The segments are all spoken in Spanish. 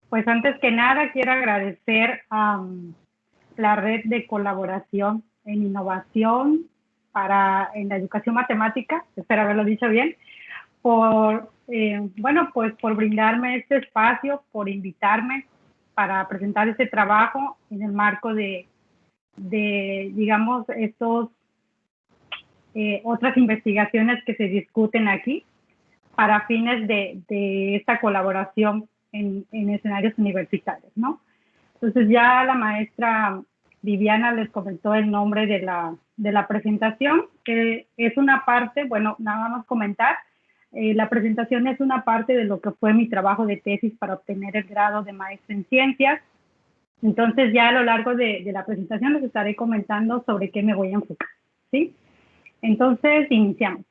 Pues antes que nada quiero agradecer a la red de colaboración en innovación en la educación matemática, espero haberlo dicho bien, por, pues por brindarme este espacio, por invitarme para presentar este trabajo en el marco de digamos, otras investigaciones que se discuten aquí para fines de esta colaboración en escenarios universitarios, ¿no? Entonces ya la maestra Viviana les comentó el nombre de la presentación, que es una parte, bueno, nada más comentar, la presentación es una parte de lo que fue mi trabajo de tesis para obtener el grado de maestra en ciencias. Entonces ya a lo largo de la presentación les estaré comentando sobre qué me voy a enfocar, ¿sí? Entonces iniciamos.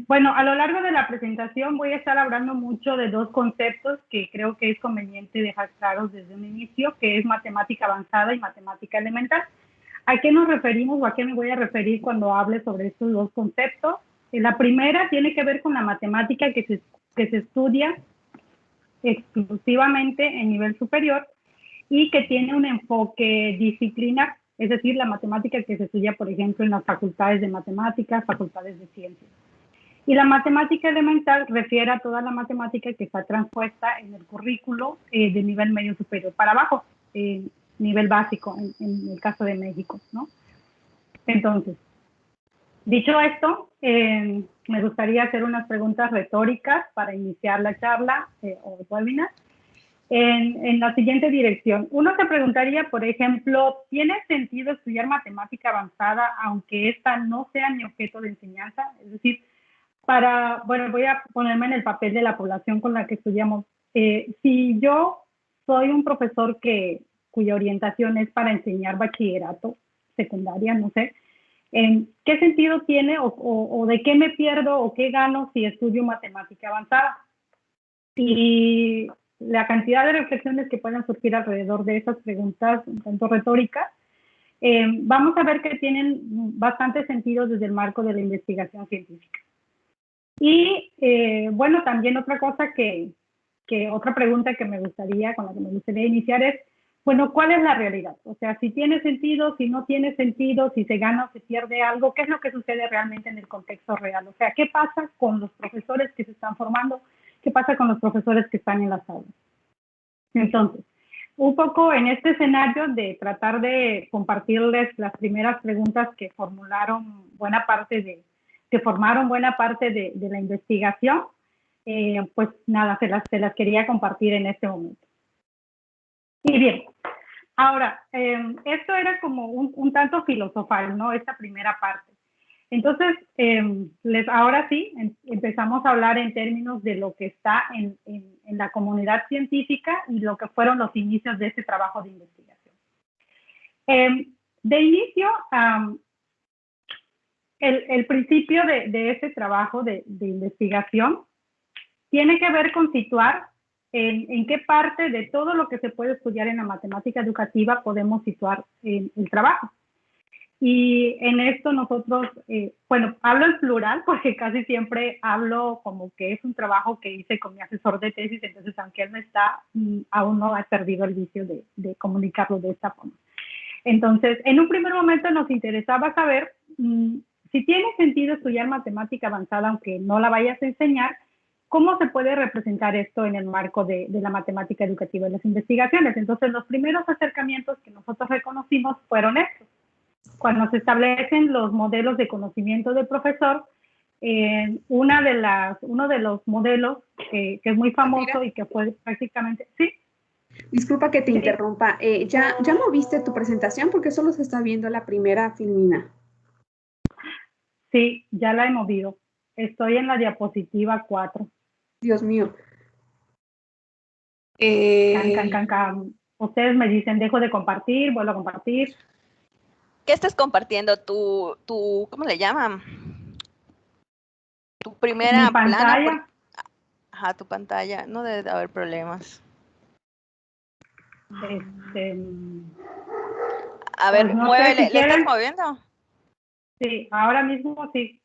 Bueno, a lo largo de la presentación voy a estar hablando mucho de dos conceptos que creo que es conveniente dejar claros desde un inicio, que es matemática avanzada y matemática elemental. ¿A qué nos referimos o a qué me voy a referir cuando hable sobre estos dos conceptos? La primera tiene que ver con la matemática que se estudia exclusivamente en nivel superior y que tiene un enfoque disciplinar, es decir, la matemática que se estudia, por ejemplo, en las facultades de matemáticas, facultades de ciencias. Y la matemática elemental refiere a toda la matemática que está transpuesta en el currículo de nivel medio superior para abajo, nivel básico en el caso de México, ¿no? Entonces, dicho esto, me gustaría hacer unas preguntas retóricas para iniciar la charla o el webinar en la siguiente dirección. Uno se preguntaría, por ejemplo, ¿tiene sentido estudiar matemática avanzada aunque esta no sea mi objeto de enseñanza? Es decir, bueno, voy a ponerme en el papel de la población con la que estudiamos. Si yo soy un profesor cuya orientación es para enseñar bachillerato, secundaria, no sé, ¿qué sentido tiene o de qué me pierdo o qué gano si estudio matemática avanzada? Y la cantidad de reflexiones que pueden surgir alrededor de esas preguntas, un tanto retóricas, vamos a ver que tienen bastante sentido desde el marco de la investigación científica. Y bueno, también otra cosa otra pregunta con la que me gustaría iniciar es, bueno, ¿cuál es la realidad? O sea, si tiene sentido, si no tiene sentido, si se gana o se pierde algo, ¿qué es lo que sucede realmente en el contexto real? O sea, ¿qué pasa con los profesores que se están formando? ¿Qué pasa con los profesores que están en las aulas? Entonces, un poco en este escenario de tratar de compartirles las primeras preguntas que formaron buena parte de la investigación, pues nada, se las quería compartir en este momento. Y bien, ahora, esto era como un tanto filosofal, ¿no? Esta primera parte. Entonces, ahora sí, empezamos a hablar en términos de lo que está en la comunidad científica y lo que fueron los inicios de este trabajo de investigación. De inicio, el principio de este trabajo de investigación tiene que ver con situar en qué parte de todo lo que se puede estudiar en la matemática educativa podemos situar el trabajo. Y en esto nosotros, bueno, hablo en plural porque casi siempre hablo como que es un trabajo que hice con mi asesor de tesis, entonces aunque él no está, aún no ha perdido el vicio de comunicarlo de esta forma. Entonces, en un primer momento nos interesaba saber si tiene sentido estudiar matemática avanzada aunque no la vayas a enseñar, ¿cómo se puede representar esto en el marco de la matemática educativa y las investigaciones? Entonces, los primeros acercamientos que nosotros reconocimos fueron estos. Cuando se establecen los modelos de conocimiento del profesor, uno de los modelos que es muy famoso y que fue prácticamente... ¿Sí? Disculpa que te interrumpa. ¿Ya moviste tu presentación? Porque solo se está viendo la primera filmina. Sí, ya la he movido. Estoy en la diapositiva 4. Dios mío. Ustedes me dicen, dejo de compartir, vuelvo a compartir. ¿Qué estás compartiendo? ¿Cómo le llaman? Tu primera pantalla. Ajá, tu pantalla. No debe de haber problemas. A ver, pues no muévele. sé si ¿Le estás moviendo? Sí, ahora mismo sí.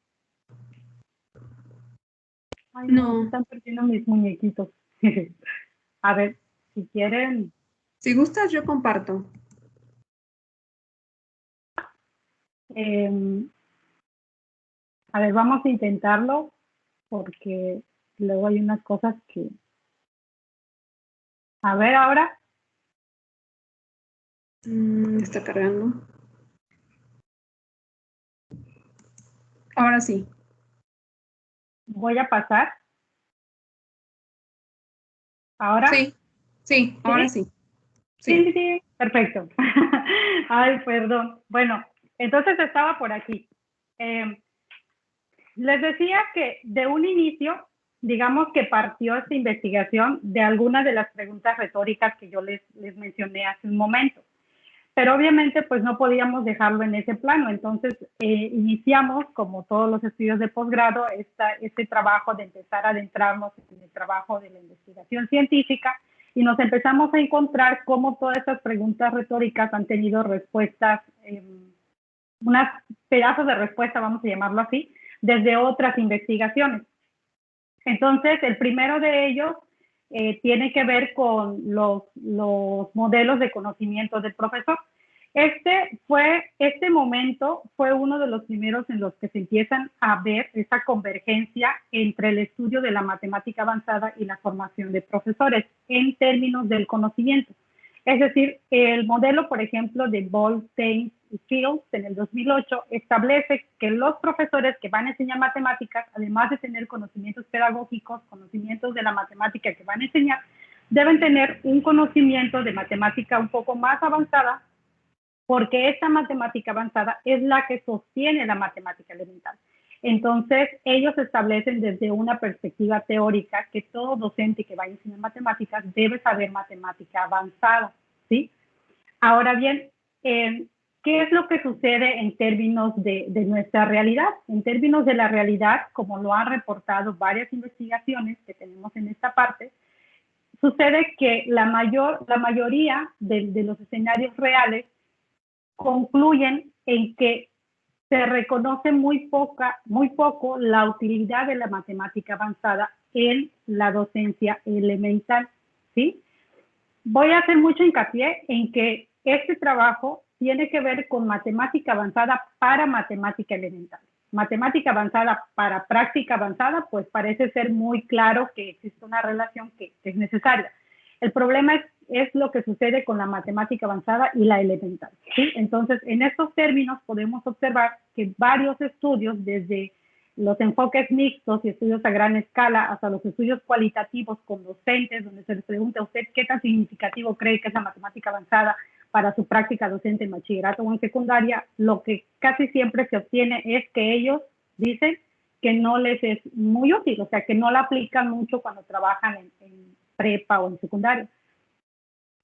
Ay, no, se No. están perdiendo mis muñequitos. A ver, si quieren, Si gustas, yo comparto. em, a ver, vamos a intentarlo porque luego hay unas cosas que... A ver, ahora Está cargando. Ahora sí. voy a pasar. ¿Ahora? Sí, sí, ahora ¿Sí? sí. Sí, Sí. sí, sí, perfecto. Ay, perdón. Bueno, entonces estaba por aquí. Em, Les decía que de un inicio, digamos que partió esta investigación de algunas de las preguntas retóricas que yo les mencioné hace un momento. Pero obviamente pues no podíamos dejarlo en ese plano. Entonces iniciamos, como todos los estudios de posgrado, este trabajo de empezar a adentrarnos en el trabajo de la investigación científica y nos empezamos a encontrar cómo todas estas preguntas retóricas han tenido respuestas, unas pedazos de respuesta, vamos a llamarlo así, desde otras investigaciones. Entonces, el primero de ellos tiene que ver con los modelos de conocimiento del profesor. Este momento fue uno de los primeros en los que se empiezan a ver esa convergencia entre el estudio de la matemática avanzada y la formación de profesores en términos del conocimiento. Es decir, el modelo, por ejemplo, de Ball-Stein y Fields en el 2008 establece que los profesores que van a enseñar matemáticas, además de tener conocimientos pedagógicos, conocimientos de la matemática que van a enseñar, deben tener un conocimiento de matemática un poco más avanzada, porque esta matemática avanzada es la que sostiene la matemática elemental. Entonces, ellos establecen desde una perspectiva teórica que todo docente que va a enseñar matemáticas debe saber matemática avanzada, ¿sí? Ahora bien, ¿qué es lo que sucede en términos de nuestra realidad? En términos de la realidad, como lo han reportado varias investigaciones que tenemos en esta parte, sucede que la mayoría de los escenarios reales concluyen en que se reconoce muy poco la utilidad de la matemática avanzada en la docencia elemental, ¿sí? Voy a hacer mucho hincapié en que este trabajo tiene que ver con matemática avanzada para matemática elemental. Matemática avanzada para práctica avanzada, pues parece ser muy claro que existe una relación que es necesaria. El problema es lo que sucede con la matemática avanzada y la elemental, ¿sí? Entonces, en estos términos podemos observar que varios estudios, desde los enfoques mixtos y estudios a gran escala hasta los estudios cualitativos con docentes, donde se les pregunta a usted qué tan significativo cree que es la matemática avanzada para su práctica docente en bachillerato o en secundaria, lo que casi siempre se obtiene es que ellos dicen que no les es muy útil, o sea, que no la aplican mucho cuando trabajan en prepa o en secundaria.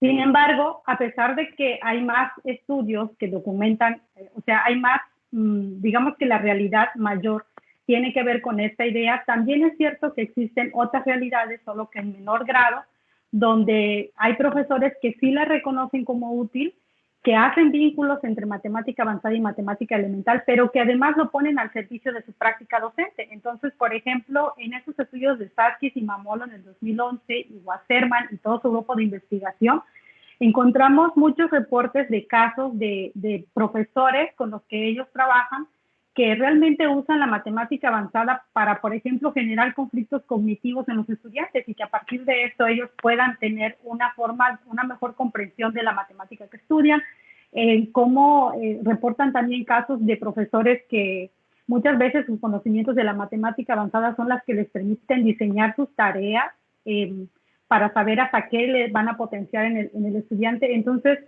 Sin embargo, a pesar de que hay más estudios que documentan, o sea, hay más, digamos que la realidad mayor tiene que ver con esta idea, también es cierto que existen otras realidades, solo que en menor grado, donde hay profesores que sí la reconocen como útil, que hacen vínculos entre matemática avanzada y matemática elemental, pero que además lo ponen al servicio de su práctica docente. Entonces, por ejemplo, en estos estudios de Sarkis y Mamolo en el 2011, y Wasserman y todo su grupo de investigación, encontramos muchos reportes de casos de profesores con los que ellos trabajan que realmente usan la matemática avanzada para, por ejemplo, generar conflictos cognitivos en los estudiantes y que a partir de esto ellos puedan tener una mejor comprensión de la matemática que estudian, como reportan también casos de profesores que muchas veces sus conocimientos de la matemática avanzada son las que les permiten diseñar sus tareas para saber hasta qué le van a potenciar en el estudiante. Entonces,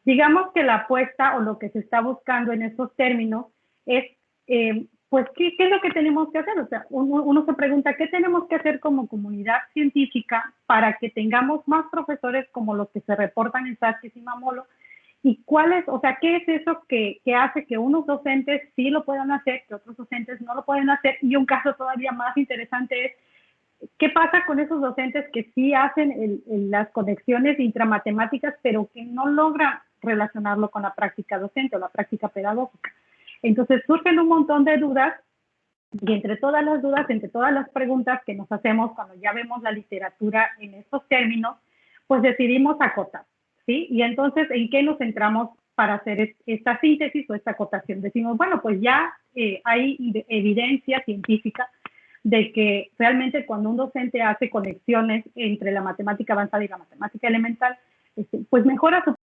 digamos que la apuesta o lo que se está buscando en estos términos es, pues, ¿qué es lo que tenemos que hacer? O sea, uno se pregunta, ¿qué tenemos que hacer como comunidad científica para que tengamos más profesores como los que se reportan en Sarkis y Mamolo? ¿Y cuál es, o sea, qué es eso que hace que unos docentes sí lo puedan hacer, que otros docentes no lo pueden hacer? Y un caso todavía más interesante es, ¿qué pasa con esos docentes que sí hacen las conexiones intramatemáticas, pero que no logran relacionarlo con la práctica docente o la práctica pedagógica? Entonces surgen un montón de dudas Y entre todas las dudas, entre todas las preguntas que nos hacemos cuando ya vemos la literatura en estos términos, pues decidimos acotar, ¿sí? Y entonces, ¿en qué nos centramos para hacer esta síntesis o esta acotación? Decimos, bueno, pues ya hay evidencia científica de que realmente cuando un docente hace conexiones entre la matemática avanzada y la matemática elemental, pues mejora su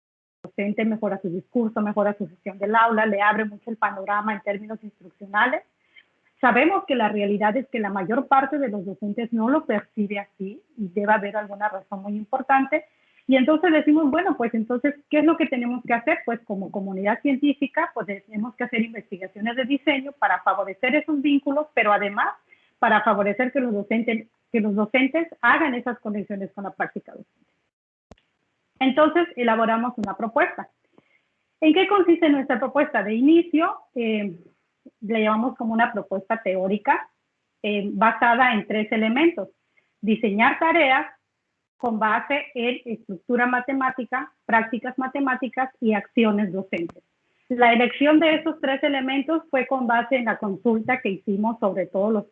docente, mejora su discurso, mejora su gestión del aula, le abre mucho el panorama en términos instruccionales. Sabemos que la realidad es que la mayor parte de los docentes no lo percibe así y debe haber alguna razón muy importante. Y entonces decimos, bueno, pues entonces, ¿qué es lo que tenemos que hacer? Pues como comunidad científica, pues tenemos que hacer investigaciones de diseño para favorecer esos vínculos, pero además para favorecer que los docentes hagan esas conexiones con la práctica docente. Entonces, elaboramos una propuesta. ¿En qué consiste nuestra propuesta? De inicio, le llamamos como una propuesta teórica basada en 3 elementos. Diseñar tareas con base en estructura matemática, prácticas matemáticas y acciones docentes. La elección de esos 3 elementos fue con base en la consulta que hicimos sobre todos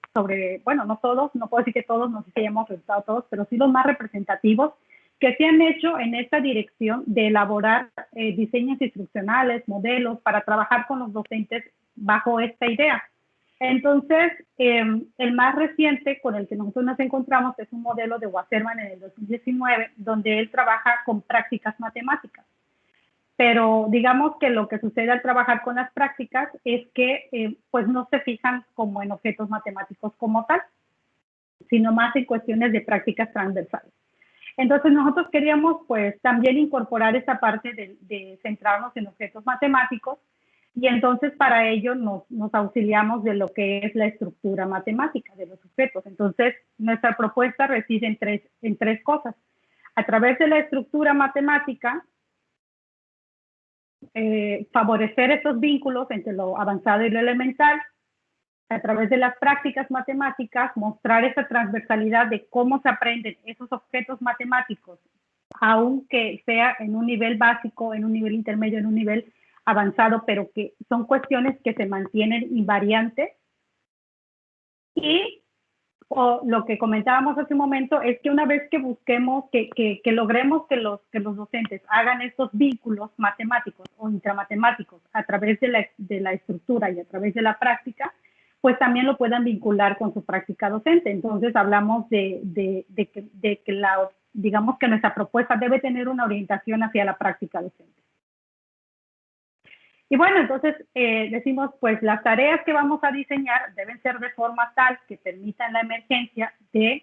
bueno, no todos, no puedo decir que todos, no sé si hayamos resultado todos, pero sí los más representativos que se han hecho en esta dirección de elaborar diseños instruccionales, modelos para trabajar con los docentes bajo esta idea. Entonces, el más reciente con el que nosotros nos encontramos es un modelo de Wasserman en el 2019, donde él trabaja con prácticas matemáticas. Pero digamos que lo que sucede al trabajar con las prácticas es que pues no se fijan como en objetos matemáticos como tal, sino más en cuestiones de prácticas transversales. Entonces nosotros queríamos pues también incorporar esa parte de centrarnos en objetos matemáticos y entonces para ello nos auxiliamos de lo que es la estructura matemática de los objetos. Entonces nuestra propuesta reside en tres cosas. A través de la estructura matemática, favorecer esos vínculos entre lo avanzado y lo elemental. A través de las prácticas matemáticas, mostrar esa transversalidad de cómo se aprenden esos objetos matemáticos, aunque sea en un nivel básico, en un nivel intermedio, en un nivel avanzado, pero que son cuestiones que se mantienen invariantes. Y lo que comentábamos hace un momento es que una vez que busquemos, que logremos que los docentes hagan estos vínculos matemáticos o intramatemáticos a través de la estructura y a través de la práctica, pues también lo puedan vincular con su práctica docente. Entonces hablamos de que digamos que nuestra propuesta debe tener una orientación hacia la práctica docente. Y bueno, entonces decimos, pues las tareas que vamos a diseñar deben ser de forma tal que permitan la emergencia del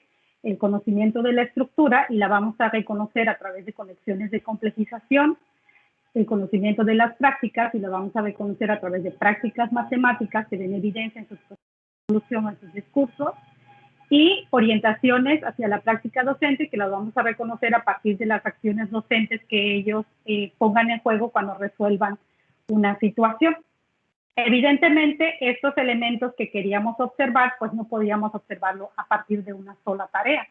conocimiento de la estructura y la vamos a reconocer a través de conexiones de complejización, el conocimiento de las prácticas y la vamos a reconocer a través de prácticas matemáticas que den evidencia en su solución, en sus discursos, y orientaciones hacia la práctica docente que las vamos a reconocer a partir de las acciones docentes que ellos pongan en juego cuando resuelvan una situación. Evidentemente, estos elementos que queríamos observar, pues no podíamos observarlo a partir de una sola tarea.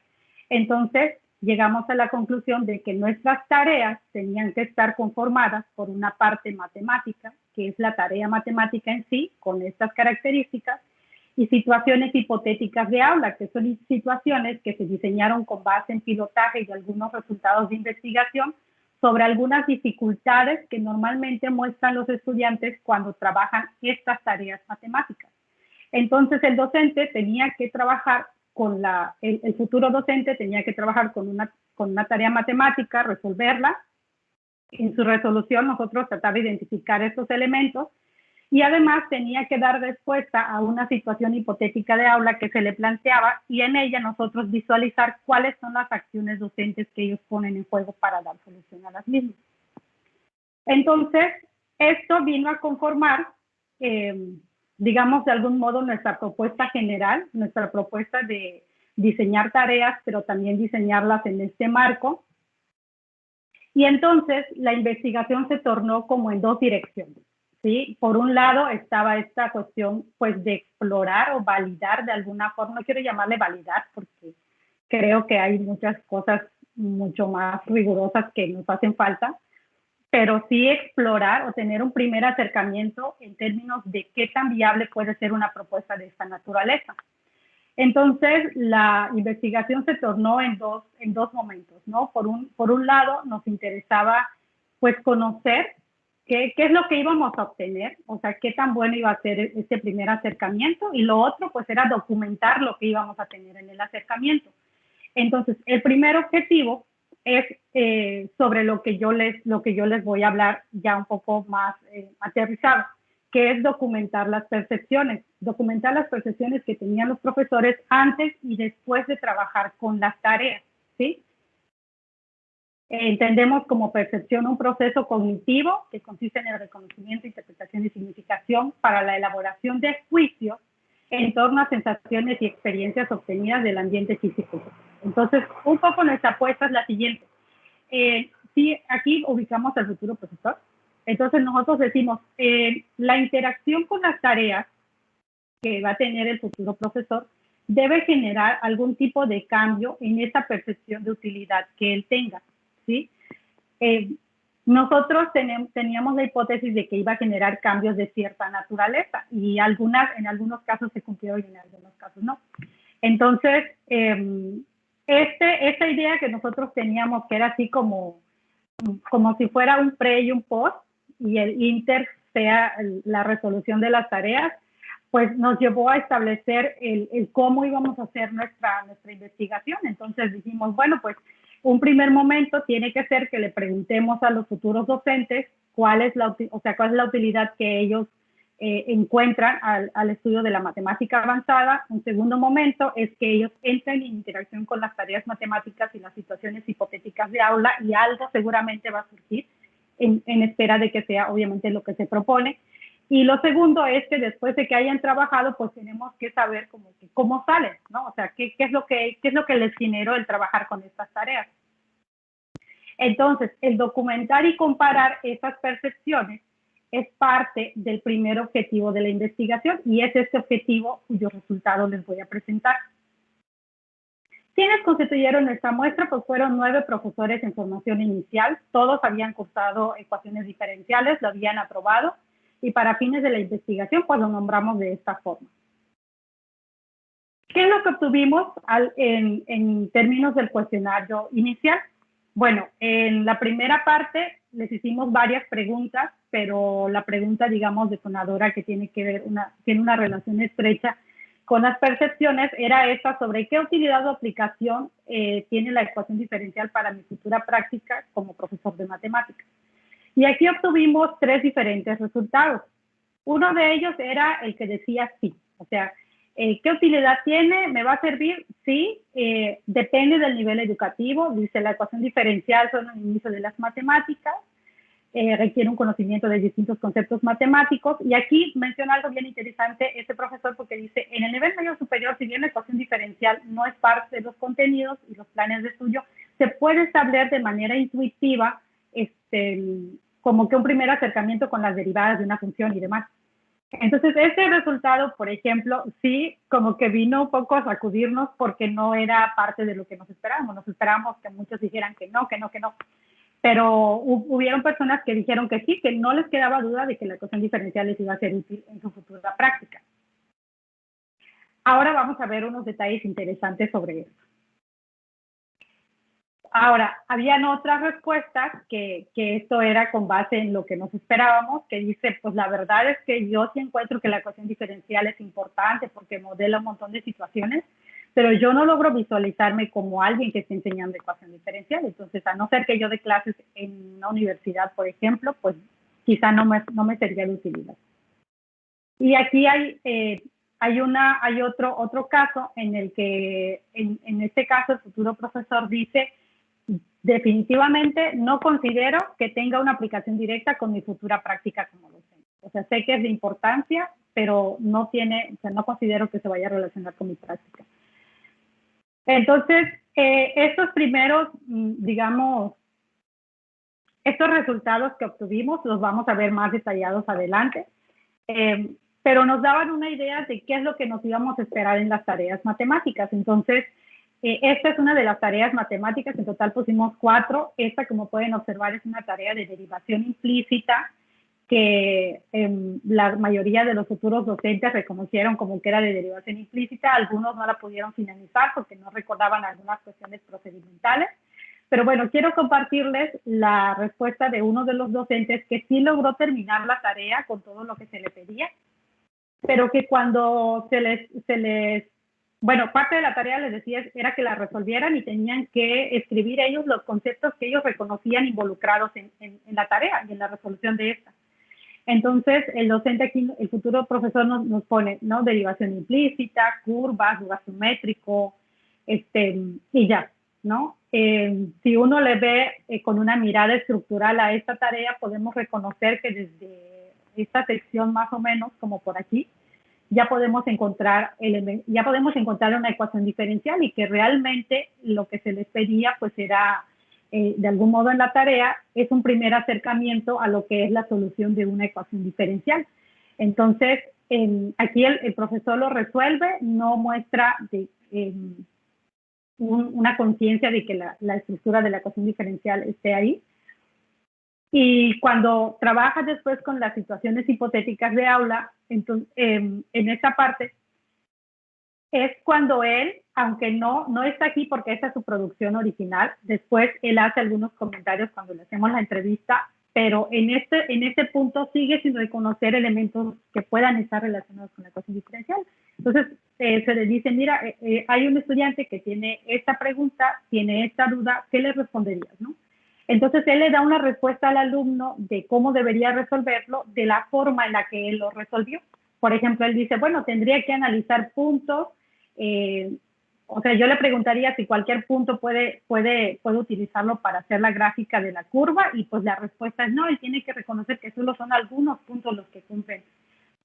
Entonces, llegamos a la conclusión de que nuestras tareas tenían que estar conformadas por una parte matemática, que es la tarea matemática en sí, con estas características, y situaciones hipotéticas de aula, que son situaciones que se diseñaron con base en pilotaje y algunos resultados de investigación sobre algunas dificultades que normalmente muestran los estudiantes cuando trabajan estas tareas matemáticas. Entonces, el docente tenía que trabajar con el futuro docente tenía que trabajar con una tarea matemática, resolverla. En su resolución, nosotros tratar de identificar estos elementos y además tenía que dar respuesta a una situación hipotética de aula que se le planteaba y en ella nosotros visualizar cuáles son las acciones docentes que ellos ponen en juego para dar solución a las mismas. Entonces, esto vino a conformar, digamos, de algún modo nuestra propuesta general, nuestra propuesta de diseñar tareas, pero también diseñarlas en este marco. Y entonces la investigación se tornó como en dos direcciones. ¿Sí? Por un lado estaba esta cuestión pues de explorar o validar de alguna forma, no quiero llamarle validar porque creo que hay muchas cosas mucho más rigurosas que nos hacen falta, pero sí explorar o tener un primer acercamiento en términos de qué tan viable puede ser una propuesta de esta naturaleza. Entonces, la investigación se tornó en dos momentos, ¿no? Por un lado, nos interesaba, pues, conocer qué es lo que íbamos a obtener, o sea, qué tan bueno iba a ser este primer acercamiento, y lo otro, pues, era documentar lo que íbamos a tener en el acercamiento. Entonces, el primer objetivo es sobre lo que yo les voy a hablar ya un poco más aterrizado, que es documentar las percepciones que tenían los profesores antes y después de trabajar con las tareas, ¿sí? Entendemos como percepción un proceso cognitivo que consiste en el reconocimiento, interpretación y significación para la elaboración de juicios en torno a sensaciones y experiencias obtenidas del ambiente físico. Entonces, un poco nuestra apuesta es la siguiente. Sí, aquí ubicamos al futuro profesor. Entonces, nosotros decimos, la interacción con las tareas que va a tener el futuro profesor debe generar algún tipo de cambio en esa percepción de utilidad que él tenga, ¿sí? Nosotros teníamos la hipótesis de que iba a generar cambios de cierta naturaleza y en algunos casos se cumplió y en algunos casos no. Entonces, esta idea que nosotros teníamos, que era así como si fuera un pre y un post, y el inter sea la resolución de las tareas, pues nos llevó a establecer el cómo íbamos a hacer nuestra investigación. Entonces dijimos, bueno, pues un primer momento tiene que ser que le preguntemos a los futuros docentes cuál es la utilidad que ellos encuentran al estudio de la matemática avanzada. Un segundo momento es que ellos entren en interacción con las tareas matemáticas y las situaciones hipotéticas de aula, y algo seguramente va a surgir en espera de que sea obviamente lo que se propone. Y lo segundo es que después de que hayan trabajado, pues tenemos que saber cómo salen, ¿no? O sea, qué es lo que les generó el trabajar con estas tareas. Entonces, el documentar y comparar esas percepciones es parte del primer objetivo de la investigación, y es este objetivo cuyo resultado les voy a presentar. ¿Quiénes constituyeron nuestra muestra? Pues fueron 9 profesores en formación inicial. Todos habían cursado ecuaciones diferenciales, lo habían aprobado, y para fines de la investigación, pues lo nombramos de esta forma. ¿Qué es lo que obtuvimos en términos del cuestionario inicial? Bueno, en la primera parte les hicimos varias preguntas, pero la pregunta, digamos, detonadora que tiene una relación estrecha con las percepciones era esta: sobre qué utilidad o aplicación tiene la ecuación diferencial para mi futura práctica como profesor de matemáticas. Y aquí obtuvimos 3 diferentes resultados. Uno de ellos era el que decía sí, o sea, ¿qué utilidad tiene? ¿Me va a servir? Sí, depende del nivel educativo. Dice, la ecuación diferencial son el inicio de las matemáticas, requiere un conocimiento de distintos conceptos matemáticos. Y aquí menciona algo bien interesante este profesor, porque dice, en el nivel medio superior, si bien la ecuación diferencial no es parte de los contenidos y los planes de estudio, se puede establecer de manera intuitiva como que un primer acercamiento con las derivadas de una función y demás. Entonces, este resultado, por ejemplo, sí, como que vino un poco a sacudirnos, porque no era parte de lo que nos esperábamos. Nos esperábamos que muchos dijeran que no. Pero hubieron personas que dijeron que sí, que no les quedaba duda de que la ecuación diferencial les iba a ser útil en su futura práctica. Ahora vamos a ver unos detalles interesantes sobre eso. Ahora, habían otras respuestas que esto era con base en lo que nos esperábamos, que dice, pues la verdad es que yo sí encuentro que la ecuación diferencial es importante porque modela un montón de situaciones, pero yo no logro visualizarme como alguien que esté enseñando ecuación diferencial. Entonces, a no ser que yo dé clases en una universidad, por ejemplo, pues quizá no me sería de utilidad. Y aquí hay otro caso en el que, en este caso, el futuro profesor dice, definitivamente no considero que tenga una aplicación directa con mi futura práctica como docente. O sea, sé que es de importancia, pero no considero que se vaya a relacionar con mi práctica. Entonces, estos primeros, digamos, estos resultados que obtuvimos los vamos a ver más detallados adelante, pero nos daban una idea de qué es lo que nos íbamos a esperar en las tareas matemáticas. Entonces, esta es una de las tareas matemáticas, en total pusimos 4. Esta, como pueden observar, es una tarea de derivación implícita que la mayoría de los futuros docentes reconocieron como que era de derivación implícita. Algunos no la pudieron finalizar porque no recordaban algunas cuestiones procedimentales. Pero bueno, quiero compartirles la respuesta de uno de los docentes que sí logró terminar la tarea con todo lo que se le pedía, pero que cuando bueno, parte de la tarea les decía era que la resolvieran y tenían que escribir ellos los conceptos que ellos reconocían involucrados en la tarea y en la resolución de esta. Entonces, el docente aquí, el futuro profesor nos pone, ¿no? Derivación implícita, curvas, lugar simétrico, y ya, ¿no? Si uno le ve con una mirada estructural a esta tarea, podemos reconocer que desde esta sección más o menos, como por aquí, ya podemos encontrar una ecuación diferencial y que realmente lo que se les pedía pues era, de algún modo en la tarea, es un primer acercamiento a lo que es la solución de una ecuación diferencial. Entonces, aquí el profesor lo resuelve, no muestra una conciencia de que la estructura de la ecuación diferencial esté ahí. Y cuando trabajas después con las situaciones hipotéticas de aula, entonces, en esta parte, es cuando él, aunque no está aquí porque esta es su producción original, después él hace algunos comentarios cuando le hacemos la entrevista, pero en este punto sigue sin reconocer elementos que puedan estar relacionados con la ecuación diferencial. Entonces, se le dice, mira, hay un estudiante que tiene esta pregunta, tiene esta duda, ¿qué le responderías, no? Entonces, él le da una respuesta al alumno de cómo debería resolverlo, de la forma en la que él lo resolvió. Por ejemplo, él dice, bueno, tendría que analizar puntos. O sea, yo le preguntaría si cualquier punto puede utilizarlo para hacer la gráfica de la curva, y pues la respuesta es no. Él tiene que reconocer que solo son algunos puntos los que cumplen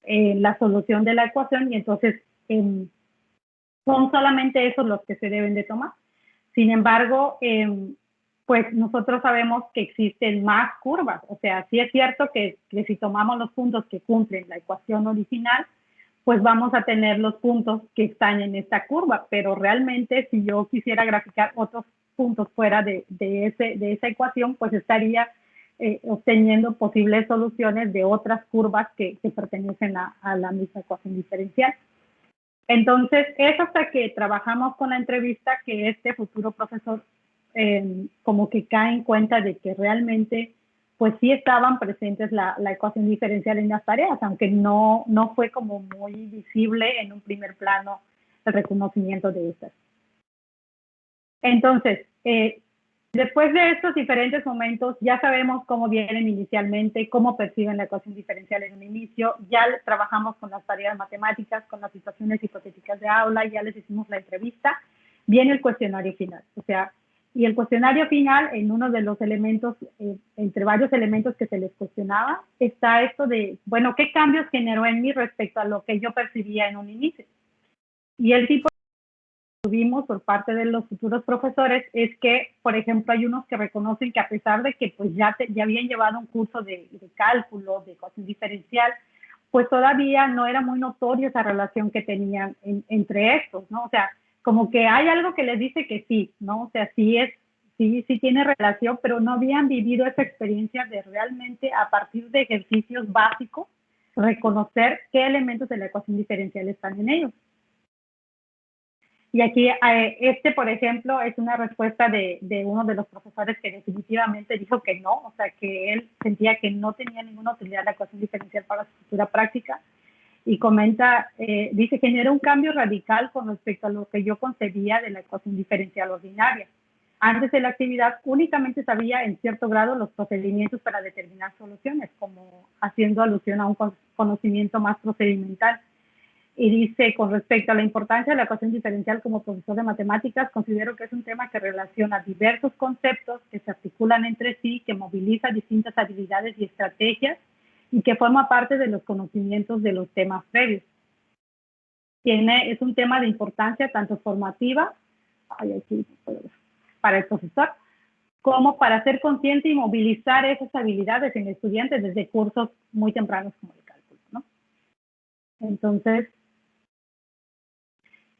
la solución de la ecuación, y entonces son solamente esos los que se deben de tomar. Sin embargo, pues nosotros sabemos que existen más curvas. O sea, sí es cierto que si tomamos los puntos que cumplen la ecuación original, pues vamos a tener los puntos que están en esta curva, pero realmente si yo quisiera graficar otros puntos fuera de esa ecuación, pues estaría obteniendo posibles soluciones de otras curvas que pertenecen a la misma ecuación diferencial. Entonces, es hasta que trabajamos con la entrevista que este futuro profesor como que cae en cuenta de que realmente pues sí estaban presentes la ecuación diferencial en las tareas, aunque no fue como muy visible en un primer plano el reconocimiento de estas. Entonces, después de estos diferentes momentos, ya sabemos cómo vienen inicialmente, cómo perciben la ecuación diferencial en un inicio, ya trabajamos con las tareas matemáticas, con las situaciones hipotéticas de aula, ya les hicimos la entrevista, viene el cuestionario final. O sea, y el cuestionario final, en uno de los elementos, entre varios elementos que se les cuestionaba, está esto de, bueno, ¿qué cambios generó en mí respecto a lo que yo percibía en un inicio? Y el tipo que tuvimos por parte de los futuros profesores es que, por ejemplo, hay unos que reconocen que a pesar de que pues ya habían llevado un curso de cálculo, de ecuación diferencial, pues todavía no era muy notorio esa relación que tenían entre estos, ¿no? O sea, como que hay algo que les dice que sí, ¿no? O sea, sí tiene relación, pero no habían vivido esa experiencia de realmente, a partir de ejercicios básicos, reconocer qué elementos de la ecuación diferencial están en ellos. Y aquí, por ejemplo, es una respuesta de uno de los profesores que definitivamente dijo que no, o sea, que él sentía que no tenía ninguna utilidad la ecuación diferencial para su futura práctica. Y comenta, dice, genera un cambio radical con respecto a lo que yo concebía de la ecuación diferencial ordinaria. Antes de la actividad únicamente sabía en cierto grado los procedimientos para determinar soluciones, como haciendo alusión a un conocimiento más procedimental. Y dice, con respecto a la importancia de la ecuación diferencial como profesor de matemáticas, considero que es un tema que relaciona diversos conceptos que se articulan entre sí, que moviliza distintas habilidades y estrategias, y que forma parte de los conocimientos de los temas previos. Es un tema de importancia tanto formativa, para el profesor, como para ser consciente y movilizar esas habilidades en estudiantes desde cursos muy tempranos como el cálculo, ¿no? Entonces,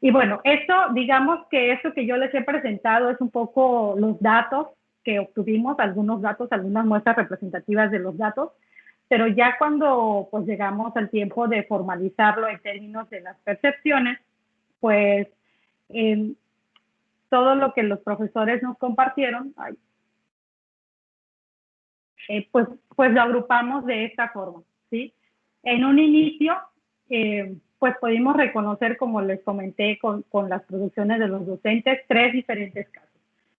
Y bueno, esto, digamos que esto que yo les he presentado es un poco los datos que obtuvimos, algunos datos, algunas muestras representativas de los datos, pero ya cuando pues llegamos al tiempo de formalizarlo en términos de las percepciones, pues todo lo que los profesores nos compartieron, pues lo agrupamos de esta forma, ¿sí? En un inicio, pues pudimos reconocer, como les comenté con las producciones de los docentes, 3 diferentes casos.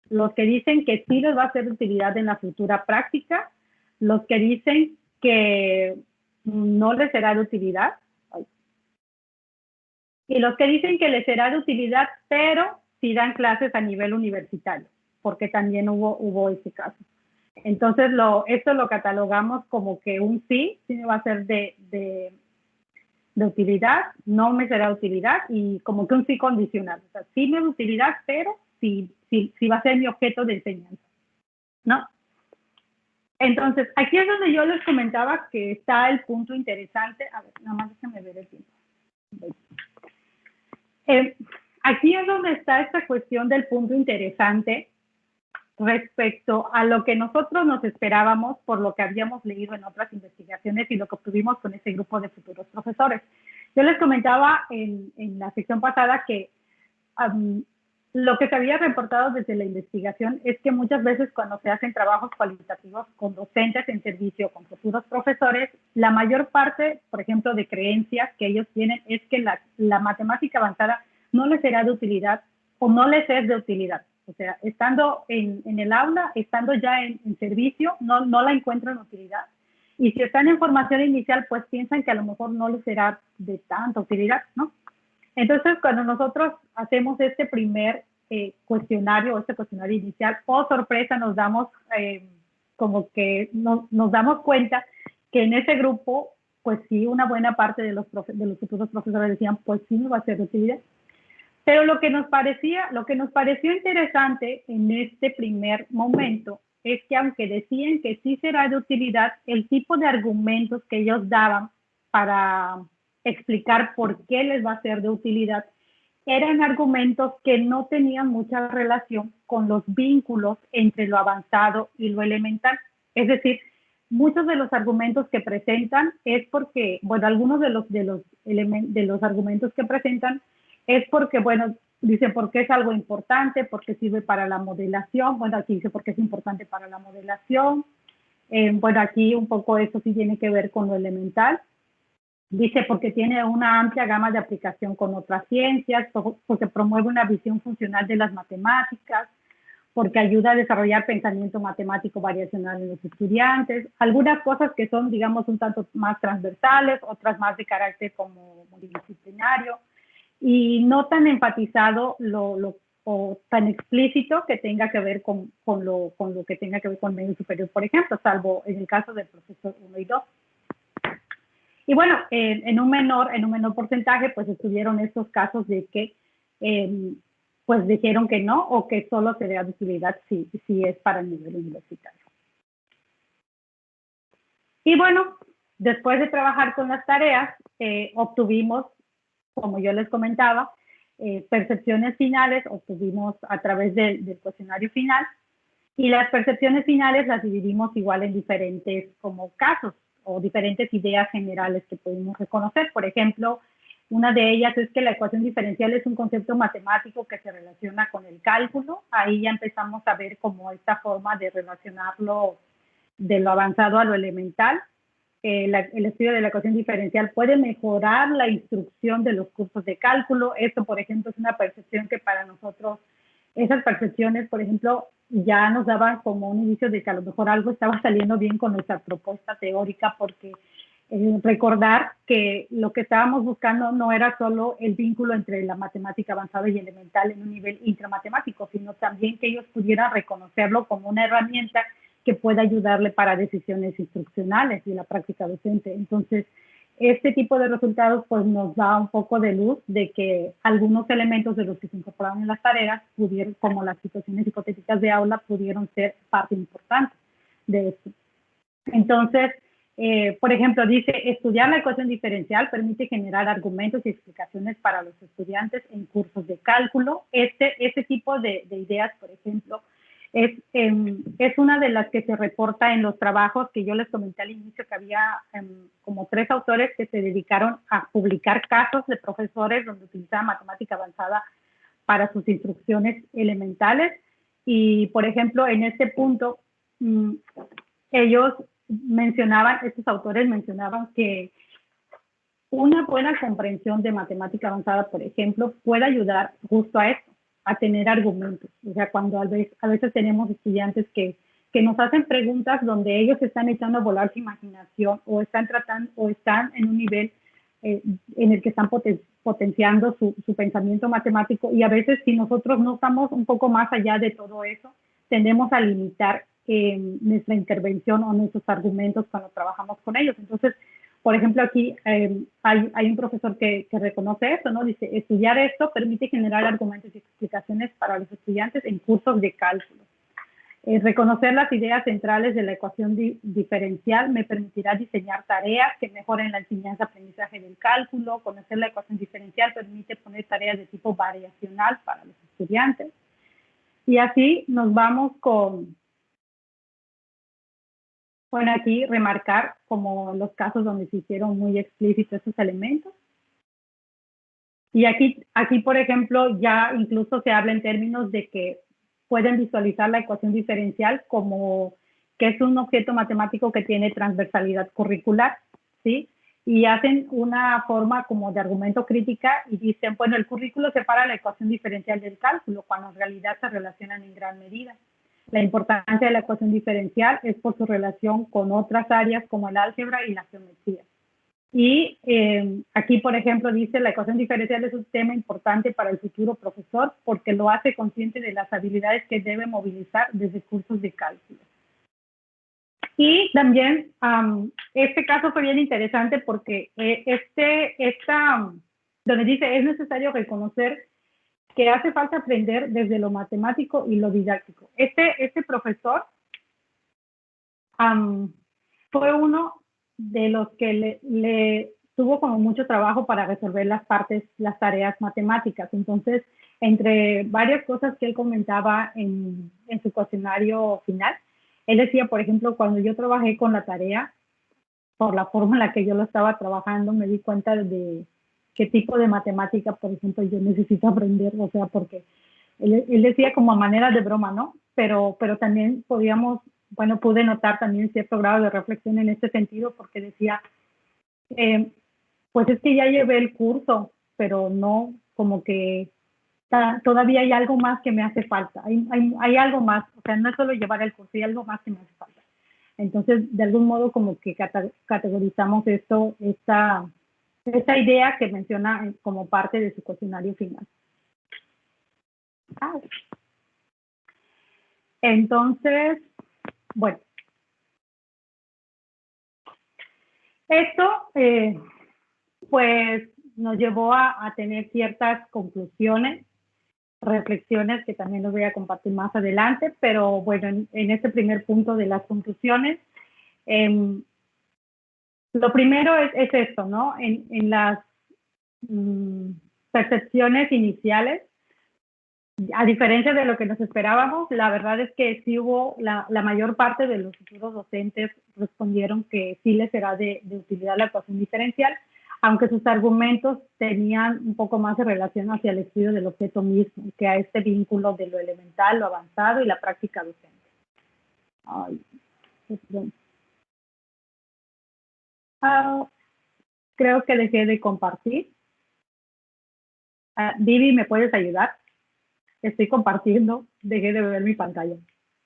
Los que dicen que sí les va a ser de utilidad en la futura práctica, los que dicen que no les será de utilidad, y los que dicen que les será de utilidad, pero sí dan clases a nivel universitario, porque también hubo ese caso. Entonces, esto lo catalogamos como que un sí me va a ser de utilidad, no me será de utilidad, y como que un sí condicional. O sea, sí me da utilidad, pero sí va a ser mi objeto de enseñanza, ¿no? Entonces, aquí es donde yo les comentaba que está el punto interesante. A ver, nada más déjenme ver el tiempo. Aquí es donde está esta cuestión del punto interesante respecto a lo que nosotros nos esperábamos por lo que habíamos leído en otras investigaciones y lo que obtuvimos con ese grupo de futuros profesores. Yo les comentaba en la sección pasada que lo que se había reportado desde la investigación es que muchas veces cuando se hacen trabajos cualitativos con docentes en servicio, con futuros profesores, la mayor parte, por ejemplo, de creencias que ellos tienen es que la matemática avanzada no les será de utilidad o no les es de utilidad. O sea, estando en el aula, estando ya en servicio, no la encuentran utilidad. Y si están en formación inicial, pues piensan que a lo mejor no les será de tanta utilidad, ¿no? Entonces, cuando nosotros hacemos este primer cuestionario, este cuestionario inicial, sorpresa, nos damos como que nos damos cuenta que en ese grupo, pues sí, una buena parte de los futuros profesores decían, pues sí me va a ser de utilidad. Pero lo que nos pareció interesante en este primer momento es que aunque decían que sí será de utilidad, el tipo de argumentos que ellos daban para explicar por qué les va a ser de utilidad eran argumentos que no tenían mucha relación con los vínculos entre lo avanzado y lo elemental. Es decir, muchos de los argumentos que presentan es porque, bueno, algunos de los argumentos que presentan es porque, bueno, dice porque es algo importante, porque sirve para la modelación. Bueno, aquí dice porque es importante para la modelación. Bueno, aquí un poco eso sí tiene que ver con lo elemental. Dice porque tiene una amplia gama de aplicación con otras ciencias, porque promueve una visión funcional de las matemáticas, porque ayuda a desarrollar pensamiento matemático variacional en los estudiantes. Algunas cosas que son, digamos, un tanto más transversales, otras más de carácter como multidisciplinario, y no tan enfatizado o tan explícito que tenga que ver con lo que tenga que ver con medio superior, por ejemplo, salvo en el caso del profesor 1 y 2. Y bueno, en un menor porcentaje, pues estuvieron estos casos de que pues dijeron que no, o que solo se da utilidad si es para el nivel universitario. Y bueno, después de trabajar con las tareas, obtuvimos, como yo les comentaba, percepciones finales, obtuvimos a través del cuestionario final, y las percepciones finales las dividimos igual en diferentes como casos o diferentes ideas generales que pudimos reconocer. Por ejemplo, una de ellas es que la ecuación diferencial es un concepto matemático que se relaciona con el cálculo. Ahí ya empezamos a ver como esta forma de relacionarlo de lo avanzado a lo elemental. El estudio de la ecuación diferencial puede mejorar la instrucción de los cursos de cálculo. Esto, por ejemplo, es una percepción que para nosotros, esas percepciones, por ejemplo, ya nos daban como un indicio de que a lo mejor algo estaba saliendo bien con nuestra propuesta teórica, porque recordar que lo que estábamos buscando no era solo el vínculo entre la matemática avanzada y elemental en un nivel intramatemático, sino también que ellos pudieran reconocerlo como una herramienta que pueda ayudarle para decisiones instruccionales y la práctica docente. Entonces, este tipo de resultados pues nos da un poco de luz de que algunos elementos de los que se incorporaron en las tareas pudieron, como las situaciones hipotéticas de aula, pudieron ser parte importante de esto. Entonces, Por ejemplo, dice, estudiar la ecuación diferencial permite generar argumentos y explicaciones para los estudiantes en cursos de cálculo. Este tipo de ideas, por ejemplo, es una de las que se reporta en los trabajos que yo les comenté al inicio, que había como 3 autores que se dedicaron a publicar casos de profesores donde utilizaban matemática avanzada para sus instrucciones elementales. Y, por ejemplo, en este punto, ellos estos autores mencionaban que una buena comprensión de matemática avanzada, por ejemplo, puede ayudar justo a esto, a tener argumentos. O sea, cuando a veces tenemos estudiantes que nos hacen preguntas donde ellos están echando a volar su imaginación o están en un nivel en el que están potenciando su pensamiento matemático, y a veces si nosotros no estamos un poco más allá de todo eso, tendemos a limitar nuestra intervención o nuestros argumentos cuando trabajamos con ellos. Entonces, por ejemplo, aquí hay un profesor que reconoce esto, ¿no? Dice, estudiar esto permite generar argumentos y explicaciones para los estudiantes en cursos de cálculo. Reconocer las ideas centrales de la ecuación diferencial me permitirá diseñar tareas que mejoren la enseñanza-aprendizaje del cálculo. Conocer la ecuación diferencial permite poner tareas de tipo variacional para los estudiantes. Y así nos vamos bueno, aquí remarcar como los casos donde se hicieron muy explícitos esos elementos. Y aquí, por ejemplo, ya incluso se habla en términos de que pueden visualizar la ecuación diferencial como que es un objeto matemático que tiene transversalidad curricular, ¿sí? Y hacen una forma como de argumento crítica y dicen, bueno, el currículo separa la ecuación diferencial del cálculo, cuando en realidad se relacionan en gran medida. La importancia de la ecuación diferencial es por su relación con otras áreas como el álgebra y la geometría. Y aquí, por ejemplo, dice, la ecuación diferencial es un tema importante para el futuro profesor porque lo hace consciente de las habilidades que debe movilizar desde cursos de cálculo. Y también este caso fue bien interesante porque donde dice, es necesario reconocer que hace falta aprender desde lo matemático y lo didáctico. Este profesor fue uno de los que le tuvo como mucho trabajo para resolver las tareas matemáticas. Entonces, entre varias cosas que él comentaba en su cuestionario final, él decía, por ejemplo, cuando yo trabajé con la tarea, por la forma en la que yo lo estaba trabajando, me di cuenta de qué tipo de matemática, por ejemplo, yo necesito aprender, o sea, porque él decía como a manera de broma, ¿no? Pero también pude notar también cierto grado de reflexión en este sentido, porque decía, pues es que ya llevé el curso, pero no, como que todavía hay algo más que me hace falta, hay algo más, o sea, no es solo llevar el curso, hay algo más que me hace falta. Entonces, de algún modo, como que categorizamos esta idea que menciona como parte de su cuestionario final. Entonces, bueno, esto pues nos llevó a tener ciertas conclusiones, reflexiones que también los voy a compartir más adelante, pero bueno, en este primer punto de las conclusiones, lo primero es esto, ¿no? En las percepciones iniciales, a diferencia de lo que nos esperábamos, la verdad es que sí hubo, la mayor parte de los futuros docentes respondieron que sí les será de utilidad la ecuación diferencial, aunque sus argumentos tenían un poco más de relación hacia el estudio del objeto mismo, que a este vínculo de lo elemental, lo avanzado y la práctica docente. Creo que dejé de compartir. Vivi, ¿me puedes ayudar? Estoy compartiendo, dejé de ver mi pantalla.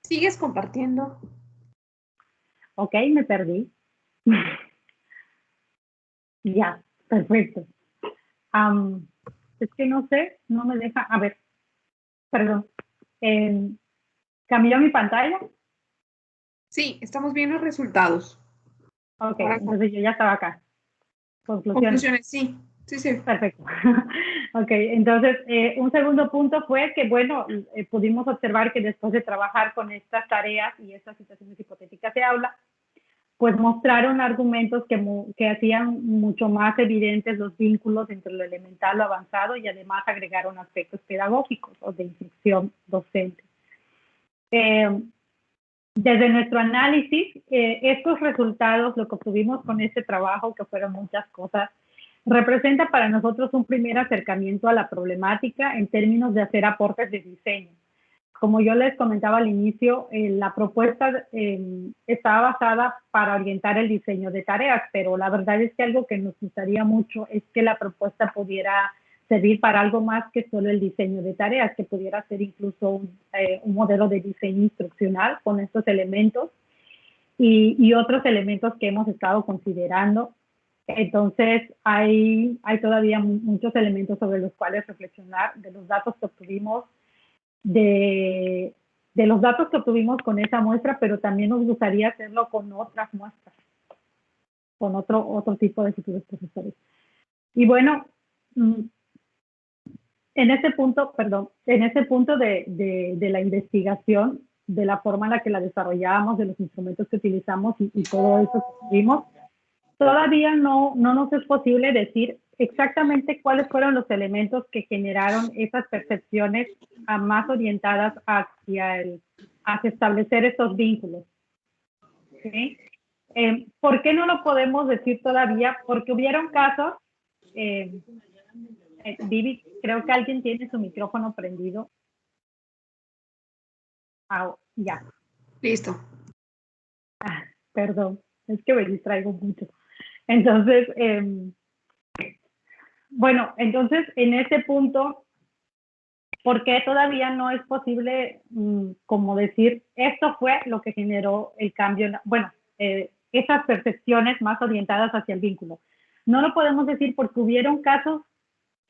¿Sigues compartiendo? Ok, me perdí. Ya, perfecto. Es que no sé, no me deja. A ver, perdón. ¿Cambió mi pantalla? Sí, estamos viendo resultados. Ok, entonces yo ya estaba acá. Conclusiones, sí. Sí. Perfecto. Ok, entonces un segundo punto fue que, bueno, pudimos observar que después de trabajar con estas tareas y estas situaciones hipotéticas de aula, pues mostraron argumentos que hacían mucho más evidentes los vínculos entre lo elemental, lo avanzado, y además agregaron aspectos pedagógicos o de instrucción docente. Desde nuestro análisis, estos resultados, lo que obtuvimos con este trabajo, que fueron muchas cosas, representa para nosotros un primer acercamiento a la problemática en términos de hacer aportes de diseño. Como yo les comentaba al inicio, la propuesta estaba basada para orientar el diseño de tareas, pero la verdad es que algo que nos gustaría mucho es que la propuesta pudiera servir para algo más que solo el diseño de tareas, que pudiera ser incluso un modelo de diseño instruccional con estos elementos y otros elementos que hemos estado considerando. Entonces, hay todavía muchos elementos sobre los cuales reflexionar de los datos que obtuvimos, de los datos que obtuvimos con esa muestra, pero también nos gustaría hacerlo con otras muestras, con otro tipo de futuros profesores. Y bueno, en ese punto de la investigación, de la forma en la que la desarrollábamos, de los instrumentos que utilizamos y todo eso que tuvimos, todavía no nos es posible decir exactamente cuáles fueron los elementos que generaron esas percepciones más orientadas hacia establecer estos vínculos. ¿Sí? ¿Por qué no lo podemos decir todavía? Porque hubieron casos, Vivi, creo que alguien tiene su micrófono prendido. Ya. Listo. Perdón, es que me distraigo mucho. Entonces, bueno, entonces en ese punto, ¿por qué todavía no es posible como decir, esto fue lo que generó el cambio? Bueno, esas percepciones más orientadas hacia el vínculo. No lo podemos decir porque hubieron casos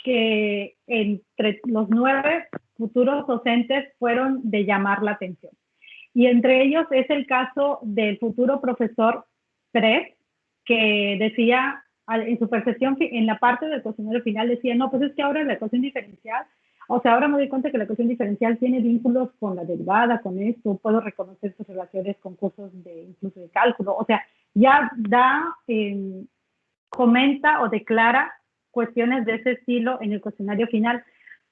que entre los 9 futuros docentes fueron de llamar la atención. Y entre ellos es el caso del futuro profesor 3, que decía, en su percepción, en la parte del cuestionario final decía, no, pues es que ahora la ecuación diferencial, o sea, ahora me doy cuenta que la ecuación diferencial tiene vínculos con la derivada, con esto, puedo reconocer sus relaciones con cursos incluso de cálculo, o sea, ya comenta o declara cuestiones de ese estilo en el cuestionario final,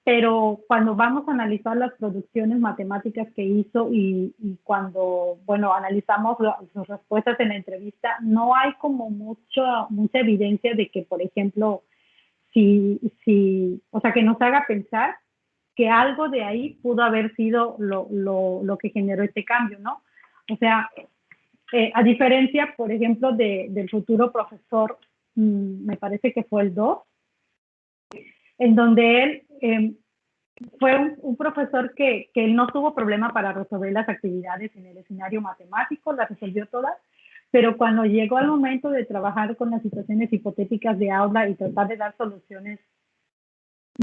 pero cuando vamos a analizar las producciones matemáticas que hizo y cuando, bueno, analizamos sus respuestas en la entrevista, no hay como mucha evidencia de que, por ejemplo, o sea, que nos haga pensar que algo de ahí pudo haber sido lo que generó este cambio, ¿no? O sea, a diferencia, por ejemplo, del futuro profesor, me parece que fue el 2, en donde él fue un profesor que él no tuvo problema para resolver las actividades en el escenario matemático, las resolvió todas, pero cuando llegó al momento de trabajar con las situaciones hipotéticas de aula y tratar de dar soluciones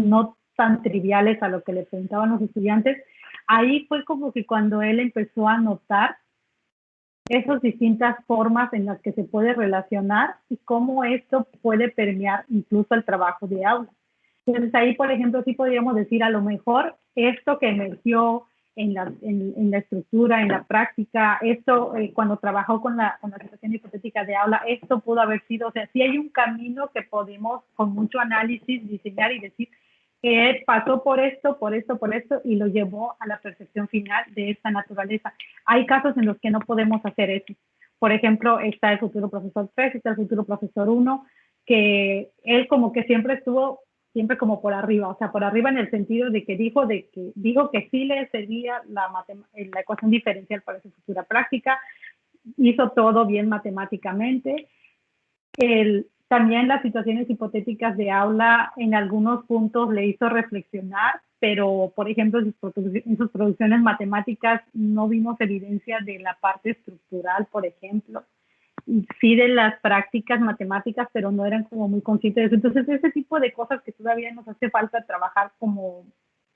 no tan triviales a lo que le preguntaban los estudiantes, ahí fue como que cuando él empezó a notar esas distintas formas en las que se puede relacionar y cómo esto puede permear incluso el trabajo de aula. Entonces ahí, por ejemplo, sí podríamos decir, a lo mejor esto que emergió en la estructura, en la práctica, esto cuando trabajó con la situación hipotética de aula, esto pudo haber sido, o sea, sí hay un camino que podemos con mucho análisis diseñar y decir que pasó por esto, y lo llevó a la percepción final de esta naturaleza. Hay casos en los que no podemos hacer eso. Por ejemplo, está el futuro profesor 3, está el futuro profesor 1, que él como que siempre como por arriba, o sea, por arriba en el sentido de que dijo que sí le servía la ecuación diferencial para su futura práctica, hizo todo bien matemáticamente. También las situaciones hipotéticas de aula en algunos puntos le hizo reflexionar, pero por ejemplo en sus producciones matemáticas no vimos evidencia de la parte estructural, por ejemplo. Sí de las prácticas matemáticas, pero no eran como muy conscientes de eso. Entonces, ese tipo de cosas que todavía nos hace falta trabajar como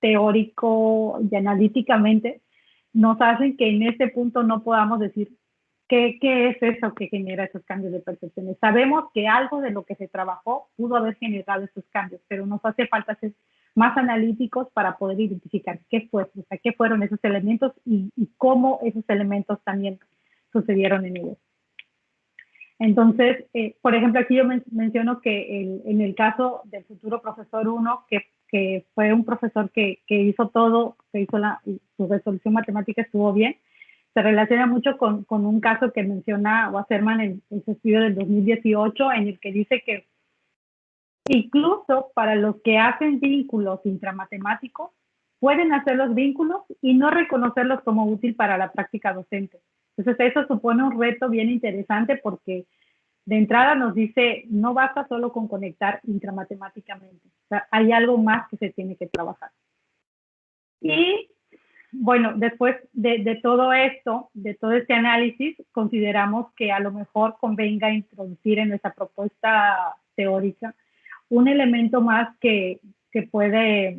teórico y analíticamente, nos hacen que en este punto no podamos decir qué es eso que genera esos cambios de percepciones. Sabemos que algo de lo que se trabajó pudo haber generado esos cambios, pero nos hace falta ser más analíticos para poder identificar qué fueron esos elementos y cómo esos elementos también sucedieron en ellos. Entonces, por ejemplo, aquí yo menciono que en el caso del futuro profesor 1, que fue un profesor que hizo todo, que hizo su resolución matemática estuvo bien, se relaciona mucho con un caso que menciona Wasserman en su estudio del 2018, en el que dice que incluso para los que hacen vínculos intramatemáticos, pueden hacer los vínculos y no reconocerlos como útil para la práctica docente. Entonces, eso supone un reto bien interesante porque de entrada nos dice, no basta solo con conectar intramatemáticamente. O sea, hay algo más que se tiene que trabajar. Y bueno, después de todo esto, de todo este análisis, consideramos que a lo mejor convenga introducir en nuestra propuesta teórica un elemento más que puede,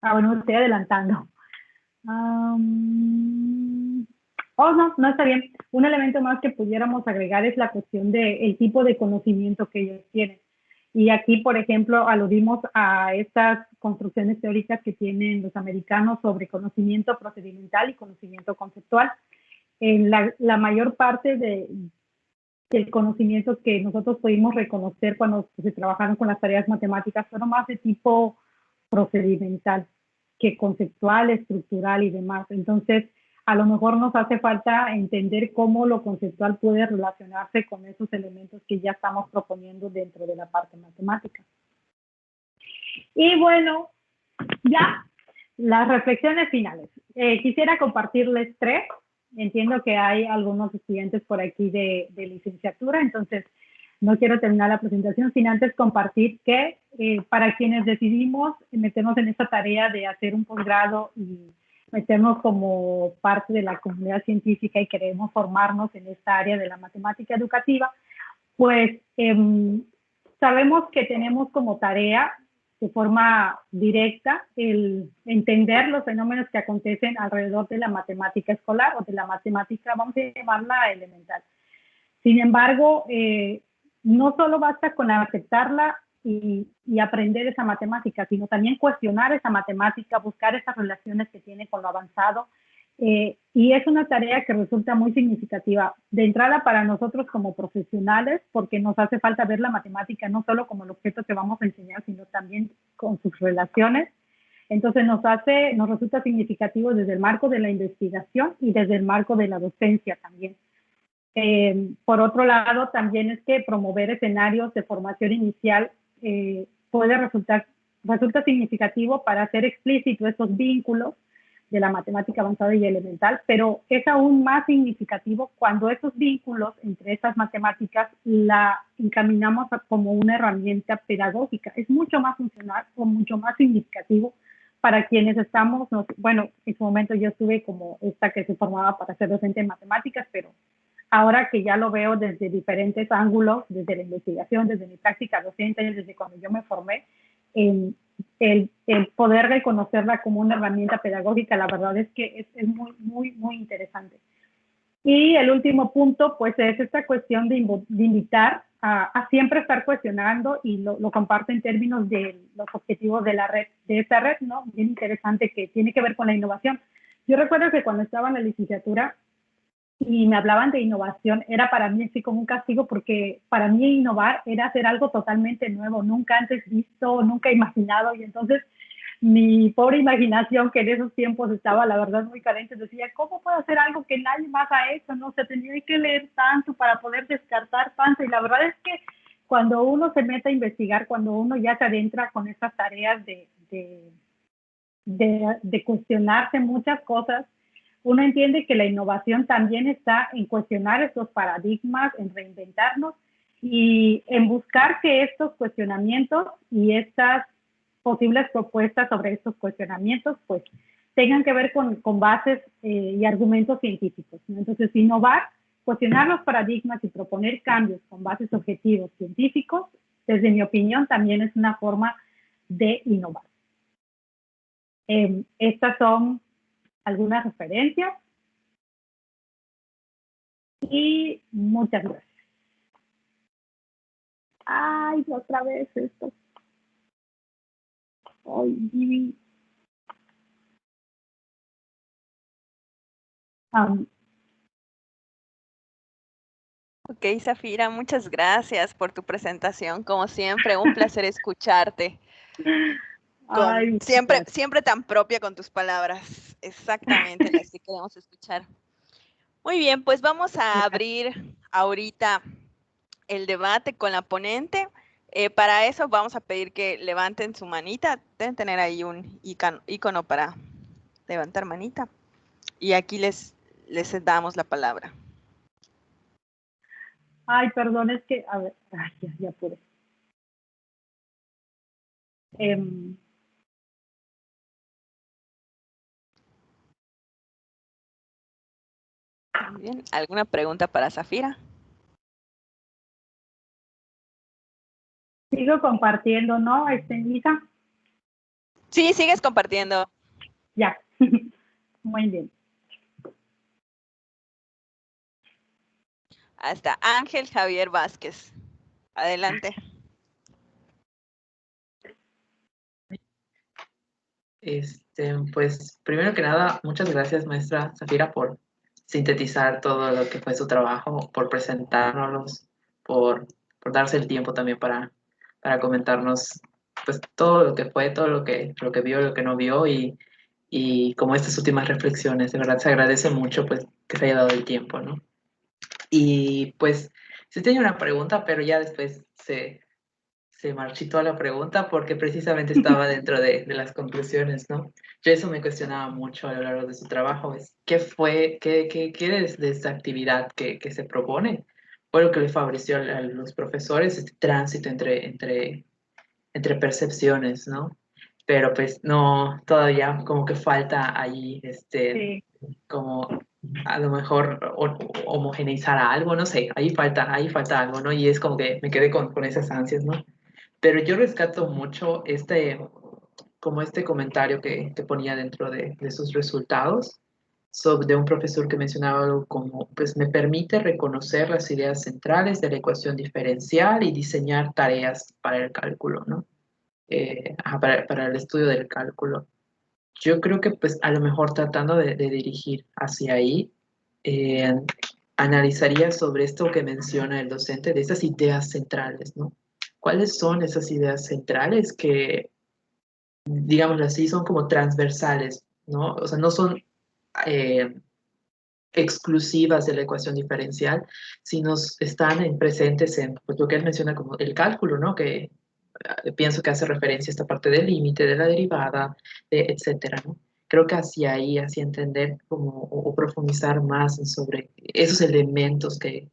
bueno, me estoy adelantando. No está bien. Un elemento más que pudiéramos agregar es la cuestión del tipo de conocimiento que ellos tienen. Y aquí, por ejemplo, aludimos a estas construcciones teóricas que tienen los americanos sobre conocimiento procedimental y conocimiento conceptual. En la mayor parte del conocimiento que nosotros pudimos reconocer cuando se trabajaron con las tareas matemáticas fueron más de tipo procedimental que conceptual, estructural y demás. Entonces, a lo mejor nos hace falta entender cómo lo conceptual puede relacionarse con esos elementos que ya estamos proponiendo dentro de la parte matemática. Y bueno, ya las reflexiones finales. Quisiera compartirles 3. Entiendo que hay algunos estudiantes por aquí de licenciatura, entonces no quiero terminar la presentación sin antes compartir que para quienes decidimos meternos en esta tarea de hacer un posgrado y meternos como parte de la comunidad científica y queremos formarnos en esta área de la matemática educativa, pues sabemos que tenemos como tarea de forma directa el entender los fenómenos que acontecen alrededor de la matemática escolar o de la matemática, vamos a llamarla elemental. Sin embargo, no solo basta con aceptarla y aprender esa matemática, sino también cuestionar esa matemática, buscar esas relaciones que tiene con lo avanzado. Y es una tarea que resulta muy significativa de entrada para nosotros como profesionales, porque nos hace falta ver la matemática no solo como el objeto que vamos a enseñar, sino también con sus relaciones. Entonces nos resulta significativo desde el marco de la investigación y desde el marco de la docencia también. Por otro lado, también es que promover escenarios de formación inicial resulta significativo para hacer explícito esos vínculos de la matemática avanzada y elemental, pero es aún más significativo cuando esos vínculos entre estas matemáticas la encaminamos como una herramienta pedagógica. Es mucho más funcional o mucho más significativo para quienes estamos, bueno, en su momento yo estuve como esta que se formaba para ser docente en matemáticas, pero ahora que ya lo veo desde diferentes ángulos, desde la investigación, desde mi práctica docente, desde cuando yo me formé, el poder reconocerla como una herramienta pedagógica, la verdad es que es muy, muy, muy interesante. Y el último punto, pues, es esta cuestión de invitar a siempre estar cuestionando, y lo comparto en términos de los objetivos de la red, de esta red, ¿no? Bien interesante, que tiene que ver con la innovación. Yo recuerdo que cuando estaba en la licenciatura y me hablaban de innovación, era para mí así como un castigo, porque para mí innovar era hacer algo totalmente nuevo, nunca antes visto, nunca imaginado, y entonces mi pobre imaginación, que en esos tiempos estaba, la verdad, muy carente, decía, ¿cómo puedo hacer algo que nadie más ha hecho? No sé, tenía que leer tanto para poder descartar tanto, y la verdad es que cuando uno se mete a investigar, cuando uno ya se adentra con estas tareas de cuestionarse muchas cosas, uno entiende que la innovación también está en cuestionar estos paradigmas, en reinventarnos y en buscar que estos cuestionamientos y estas posibles propuestas sobre estos cuestionamientos pues tengan que ver con bases y argumentos científicos, ¿no? Entonces, innovar, cuestionar los paradigmas y proponer cambios con bases objetivos científicos, desde mi opinión, también es una forma de innovar. Estas son algunas referencias y muchas gracias. Ay, otra vez esto. Ay, Ok, Zafira, muchas gracias por tu presentación. Como siempre, un placer escucharte. Ay, Siempre, gracias. siempre tan propia con tus palabras. Exactamente las que queremos escuchar. Muy bien, pues vamos a abrir ahorita el debate con la ponente. Para eso vamos a pedir que levanten su manita. Deben tener ahí un icono para levantar manita. Y aquí les damos la palabra. Ay, perdón, es que, a ver, ay, ya pude. Muy bien. ¿Alguna pregunta para Zafira? Sigo compartiendo, ¿no? Lisa. Sí, sigues compartiendo. Ya. Muy bien. Hasta Ángel Javier Vázquez. Adelante. Pues primero que nada, muchas gracias, maestra Zafira, por sintetizar todo lo que fue su trabajo, por presentárnoslos, por darse el tiempo también para comentarnos pues todo lo que fue, todo lo que vio, lo que no vio y como estas últimas reflexiones. De verdad se agradece mucho pues que se haya dado el tiempo, ¿no? Y pues sí tenía una pregunta, pero ya después se marchitó la pregunta porque precisamente estaba dentro de las conclusiones, ¿no? Yo eso me cuestionaba mucho a lo largo de su trabajo, es qué fue, qué de esta actividad que se propone fue lo que le favoreció a los profesores este tránsito entre percepciones, ¿no? Pero pues no, todavía como que falta ahí, Sí. como a lo mejor homogeneizar algo, no sé, ahí falta algo, ¿no? Y es como que me quedé con esas ansias, ¿no? Pero yo rescato mucho como este comentario que ponía dentro de sus resultados sobre de un profesor que mencionaba algo como, pues me permite reconocer las ideas centrales de la ecuación diferencial y diseñar tareas para el cálculo, ¿no? Para el estudio del cálculo. Yo creo que pues a lo mejor tratando de dirigir hacia ahí, eh, analizaría sobre esto que menciona el docente, de esas ideas centrales, ¿no? ¿Cuáles son esas ideas centrales que, digámoslo así, son como transversales, ¿no? O sea, no son eh, exclusivas de la ecuación diferencial, sino están presentes en pues, lo que él menciona como el cálculo, ¿no? Que pienso que hace referencia a esta parte del límite, de la derivada, etcétera, ¿no? Creo que hacia ahí, hacia entender como, o profundizar más sobre esos elementos que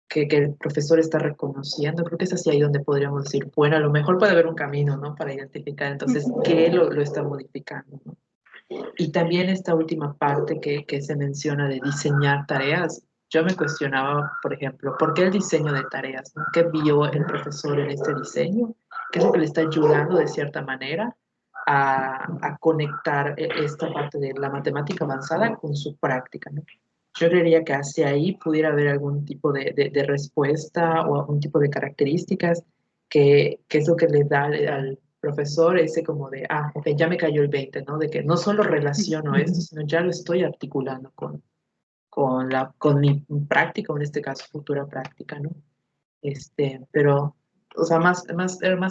el profesor está reconociendo, creo que es hacia ahí donde podríamos decir, bueno, a lo mejor puede haber un camino, ¿no? Para identificar entonces qué lo está modificando, ¿no? Y también esta última parte que se menciona de diseñar tareas, yo me cuestionaba, por ejemplo, ¿por qué el diseño de tareas? ¿No? ¿Qué vio el profesor en este diseño? ¿Qué es lo que le está ayudando de cierta manera a conectar esta parte de la matemática avanzada con su práctica, ¿no? Yo creería que hacia ahí pudiera haber algún tipo de respuesta o algún tipo de características que es lo que le da al profesor ese como de, ok, ya me cayó el 20, ¿no? De que no solo relaciono esto, sino ya lo estoy articulando con mi práctica, o en este caso futura práctica, ¿no? Pero, o sea, más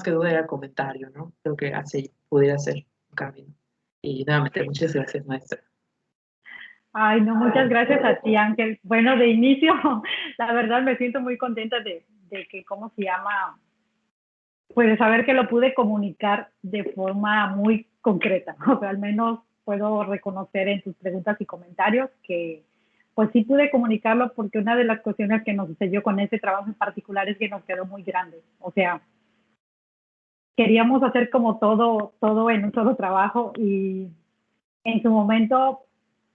que duda era comentario, ¿no? Creo que así pudiera ser un camino. Y nuevamente, muchas gracias, maestra. Ay, no, muchas gracias a ti, Ángel. Bueno, de inicio, la verdad me siento muy contenta de que, ¿cómo se llama? Pues de saber que lo pude comunicar de forma muy concreta. O sea, al menos puedo reconocer en tus preguntas y comentarios que pues sí pude comunicarlo porque una de las cuestiones que nos sucedió con ese trabajo en particular es que nos quedó muy grande. O sea, queríamos hacer como todo en un solo trabajo y en su momento,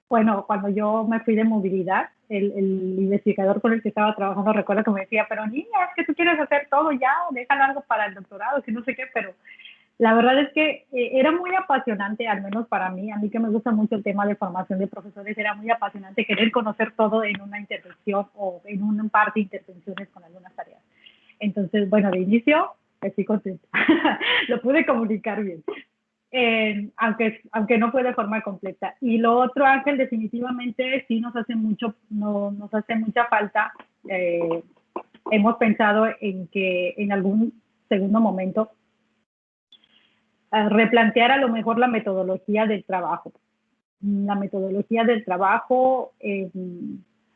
bueno, cuando yo me fui de movilidad, el investigador con el que estaba trabajando recuerdo que me decía, pero niña, es que tú quieres hacer todo ya, déjalo algo para el doctorado, que no sé qué, pero la verdad es que era muy apasionante, al menos para mí, a mí que me gusta mucho el tema de formación de profesores, era muy apasionante querer conocer todo en una intervención o en un par de intervenciones con algunas tareas. Entonces, bueno, de inicio estoy contenta, lo pude comunicar bien. Aunque no fue de forma completa. Y lo otro, Ángel, definitivamente sí nos hace mucha falta hemos pensado en que en algún segundo momento replantear a lo mejor la metodología del trabajo. La metodología del trabajo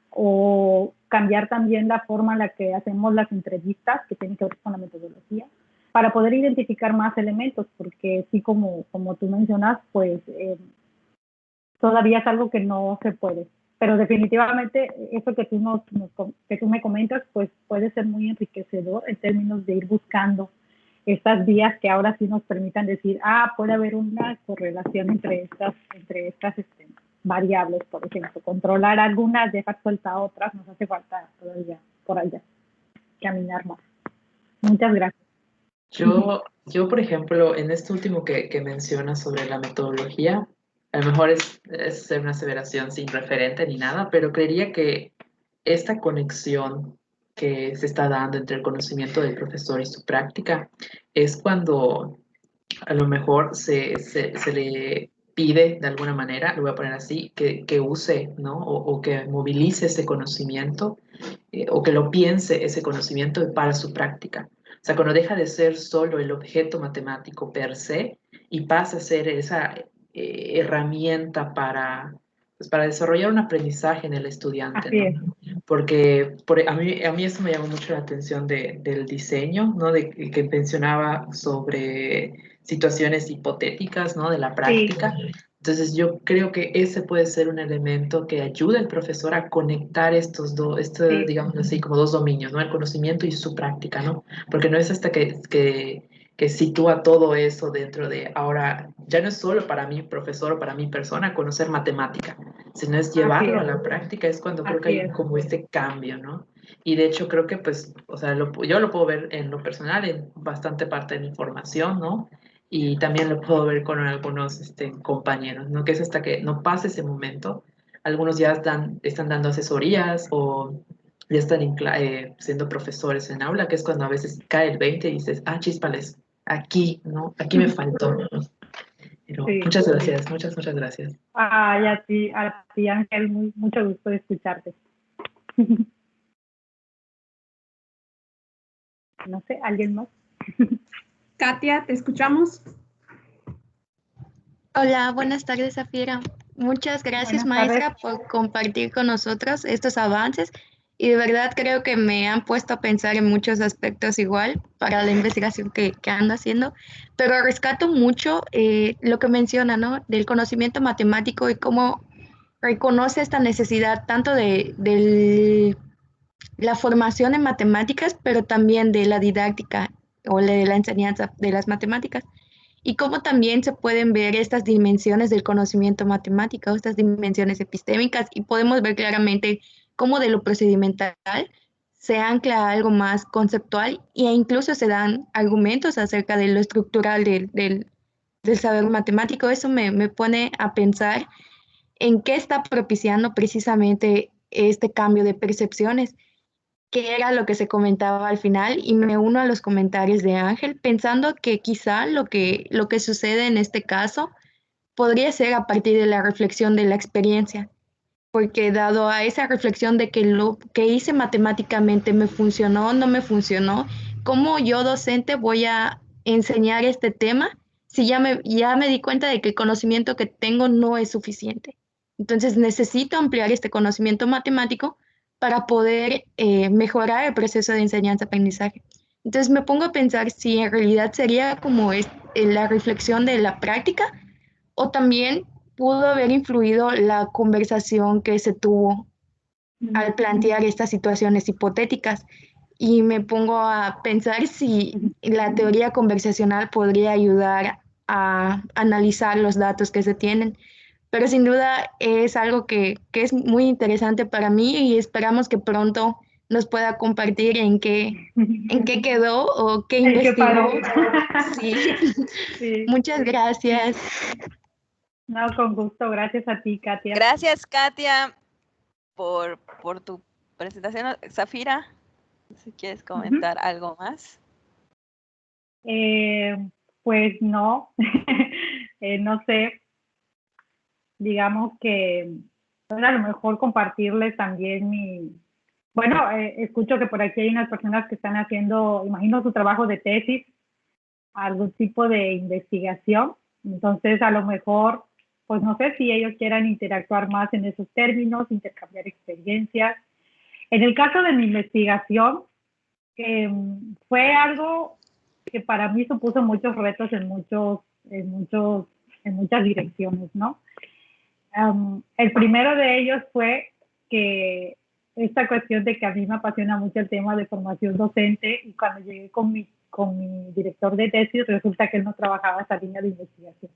o cambiar también la forma en la que hacemos las entrevistas, que tienen que ver con la metodología, para poder identificar más elementos, porque sí, como tú mencionas, pues todavía es algo que no se puede. Pero definitivamente eso que tú me comentas, pues puede ser muy enriquecedor en términos de ir buscando estas vías que ahora sí nos permitan decir, puede haber una correlación entre estas variables, por ejemplo. Controlar algunas, dejar suelta otras, nos hace falta todavía por allá caminar más. Muchas gracias. Yo, por ejemplo, en esto último que mencionas sobre la metodología, a lo mejor es una aseveración sin referente ni nada, pero creería que esta conexión que se está dando entre el conocimiento del profesor y su práctica es cuando a lo mejor se le pide de alguna manera, lo voy a poner así, que use, ¿no? O que movilice ese conocimiento o que lo piense ese conocimiento para su práctica. O sea, cuando deja de ser solo el objeto matemático per se y pasa a ser esa herramienta pues, para desarrollar un aprendizaje en el estudiante, ¿no? Porque a mí eso me llamó mucho la atención del diseño, ¿no? De que mencionaba sobre situaciones hipotéticas, ¿no? De la práctica. Sí. Entonces yo creo que ese puede ser un elemento que ayude al profesor a conectar estos dos, sí, digamos así, como dos dominios, ¿no? El conocimiento y su práctica, ¿no? Porque no es hasta que sitúa todo eso dentro de, ahora, ya no es solo para mi profesor o para mi persona conocer matemática, sino es llevarlo a la práctica, es cuando creo que hay como este cambio, ¿no? Y de hecho creo que pues, o sea, yo lo puedo ver en lo personal, en bastante parte de mi formación, ¿no? Y también lo puedo ver con algunos compañeros, ¿no? Que es hasta que no pase ese momento. Algunos ya están dando asesorías o ya están siendo profesores en aula, que es cuando a veces cae el 20 y dices, chispales, aquí, ¿no? Aquí me faltó, ¿no? Pero sí, muchas gracias, muchas gracias. Y a ti, Ángel, mucho gusto de escucharte. No sé, ¿alguien más? Katia, ¿te escuchamos? Hola, buenas tardes, Zafira. Muchas gracias, maestra, por compartir con nosotros estos avances y de verdad creo que me han puesto a pensar en muchos aspectos igual para la investigación que ando haciendo, pero rescato mucho lo que menciona, ¿no? Del conocimiento matemático y cómo reconoce esta necesidad tanto de la formación en matemáticas, pero también de la didáctica o de la enseñanza de las matemáticas. Y cómo también se pueden ver estas dimensiones del conocimiento matemático, estas dimensiones epistémicas, y podemos ver claramente cómo de lo procedimental se ancla algo más conceptual e incluso se dan argumentos acerca de lo estructural del saber matemático. Eso me pone a pensar en qué está propiciando precisamente este cambio de percepciones, que era lo que se comentaba al final, y me uno a los comentarios de Ángel, pensando que quizá lo que sucede en este caso podría ser a partir de la reflexión de la experiencia, porque dado a esa reflexión de que lo que hice matemáticamente me funcionó, no me funcionó, ¿cómo yo docente voy a enseñar este tema si ya me di cuenta de que el conocimiento que tengo no es suficiente? Entonces necesito ampliar este conocimiento matemático para poder mejorar el proceso de enseñanza-aprendizaje. Entonces me pongo a pensar si en realidad sería como la reflexión de la práctica o también pudo haber influido la conversación que se tuvo al plantear estas situaciones hipotéticas. Y me pongo a pensar si la teoría conversacional podría ayudar a analizar los datos que se tienen. Pero sin duda es algo que es muy interesante para mí y esperamos que pronto nos pueda compartir en qué quedó o qué investigó. Sí. Sí. Muchas gracias. No, con gusto. Gracias a ti, Katia. Gracias, Katia, por tu presentación. Zafira, si quieres comentar algo más. Pues no, no sé. Digamos que a lo mejor compartirles también Bueno, escucho que por aquí hay unas personas que están haciendo, imagino, su trabajo de tesis, algún tipo de investigación. Entonces, a lo mejor, pues no sé si ellos quieran interactuar más en esos términos, intercambiar experiencias. En el caso de mi investigación, fue algo que para mí supuso muchos retos en muchas direcciones, ¿no? El primero de ellos fue que esta cuestión de que a mí me apasiona mucho el tema de formación docente, y cuando llegué con mi director de tesis, resulta que él no trabajaba esa línea de investigación.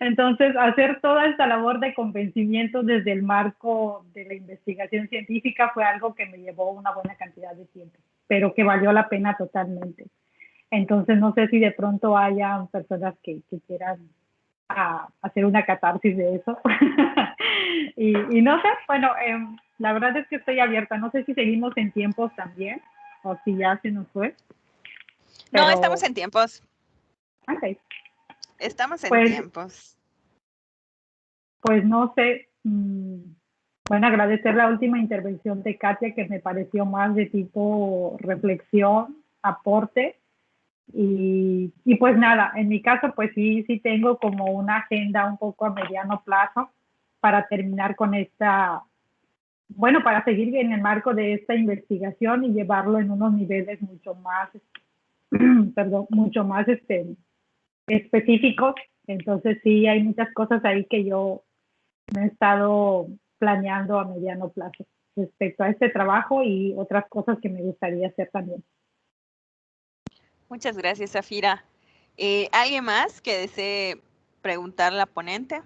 Entonces, hacer toda esta labor de convencimiento desde el marco de la investigación científica fue algo que me llevó una buena cantidad de tiempo, pero que valió la pena totalmente. Entonces, no sé si de pronto haya personas que quieran hacer una catarsis de eso. y no sé, bueno, la verdad es que estoy abierta. No sé si seguimos en tiempos también o si ya se nos fue. Pero... No, estamos en tiempos. Ok. Estamos en tiempos. Pues no sé. Bueno, agradecer la última intervención de Katia, que me pareció más de tipo reflexión, aporte. Y pues nada, en mi caso pues sí tengo como una agenda un poco a mediano plazo para terminar con esta, bueno, para seguir en el marco de esta investigación y llevarlo en unos niveles mucho más, mucho más específicos. Entonces sí hay muchas cosas ahí que yo me he estado planeando a mediano plazo respecto a este trabajo y otras cosas que me gustaría hacer también. Muchas gracias, Zafira. ¿Alguien más que desee preguntarle a la ponente?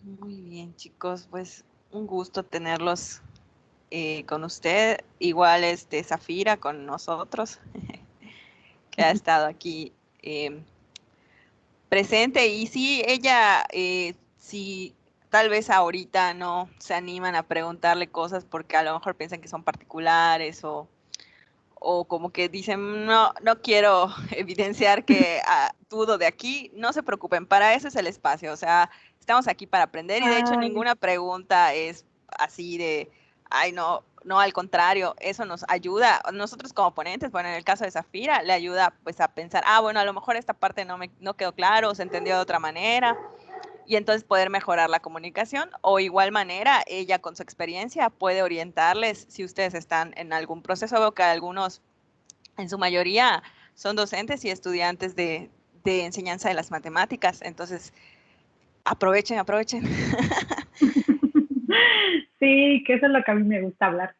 Muy bien, chicos, pues un gusto tenerlos con usted, igual Zafira con nosotros, que ha estado aquí presente. Y sí, ella, sí, tal vez ahorita no se animan a preguntarle cosas porque a lo mejor piensan que son particulares o como que dicen, no quiero evidenciar que dudo de aquí. No se preocupen, para eso es el espacio, o sea, estamos aquí para aprender y de hecho ninguna pregunta es así de, ay, no, al contrario, eso nos ayuda, nosotros como ponentes, bueno, en el caso de Zafira, le ayuda pues a pensar, bueno, a lo mejor esta parte no quedó claro, se entendió de otra manera, y entonces poder mejorar la comunicación, o igual manera, ella con su experiencia puede orientarles si ustedes están en algún proceso. Veo que algunos, en su mayoría, son docentes y estudiantes de enseñanza de las matemáticas, entonces aprovechen. Sí, que eso es lo que a mí me gusta hablar.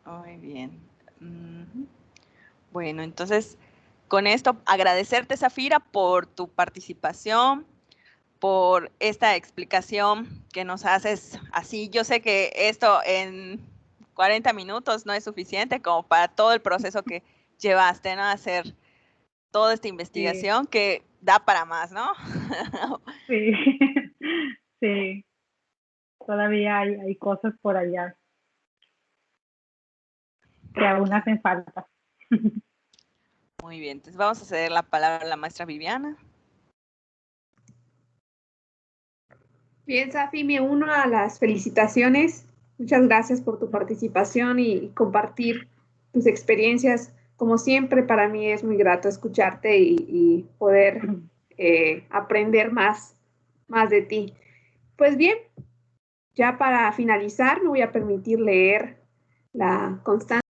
Muy bien. Bueno, entonces, con esto, agradecerte, Zafira, por tu participación, por esta explicación que nos haces así. Yo sé que esto en 40 minutos no es suficiente como para todo el proceso que llevaste, ¿no? Hacer toda esta investigación que da para más, ¿no? Sí, sí. Todavía hay cosas por allá que aún hacen falta. Muy bien, entonces vamos a ceder la palabra a la maestra Viviana. Bien, Safi, me uno a las felicitaciones. Muchas gracias por tu participación y compartir tus experiencias. Como siempre, para mí es muy grato escucharte y poder aprender más de ti. Pues bien, ya para finalizar, me voy a permitir leer la constancia.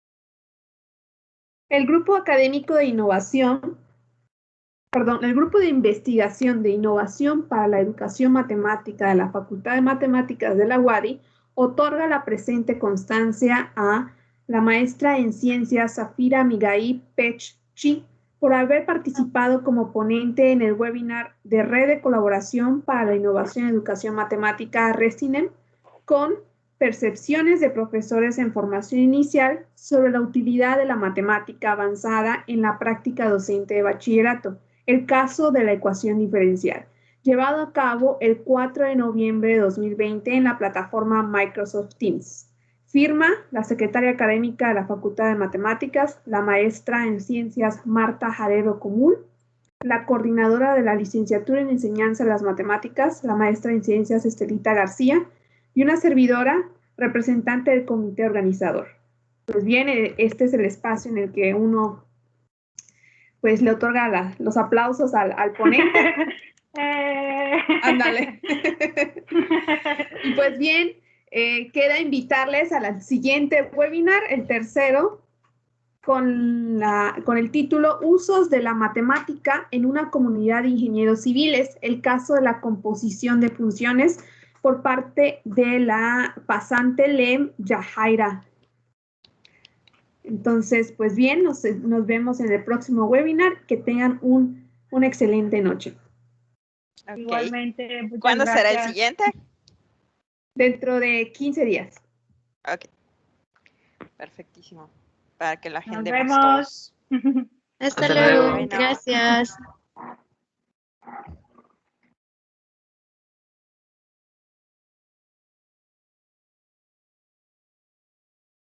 El Grupo Académico de Innovación, el Grupo de Investigación de Innovación para la Educación Matemática de la Facultad de Matemáticas de la UADY otorga la presente constancia a la maestra en Ciencias Zafira Migai Pech-Chi por haber participado como ponente en el webinar de Red de Colaboración para la Innovación en Educación Matemática RESINEM con percepciones de profesores en formación inicial sobre la utilidad de la matemática avanzada en la práctica docente de bachillerato, el caso de la ecuación diferencial, llevado a cabo el 4 de noviembre de 2020 en la plataforma Microsoft Teams. Firma la secretaria académica de la Facultad de Matemáticas, la maestra en Ciencias Marta Jarero Común, la coordinadora de la licenciatura en Enseñanza de las Matemáticas, la maestra en Ciencias Estelita García, y una servidora, representante del comité organizador. Pues bien, este es el espacio en el que uno pues le otorga los aplausos al ponente. Ándale. Y pues bien, queda invitarles al siguiente webinar, el tercero, con el título Usos de la matemática en una comunidad de ingenieros civiles, el caso de la composición de funciones por parte de la pasante Lem Yajaira. Entonces, pues bien, nos vemos en el próximo webinar. Que tengan una excelente noche. Okay. Igualmente. ¿Cuándo será el siguiente? Dentro de 15 días. Ok. Perfectísimo. Para que la Nos agendemos vemos. todos. Hasta luego. luego. Gracias.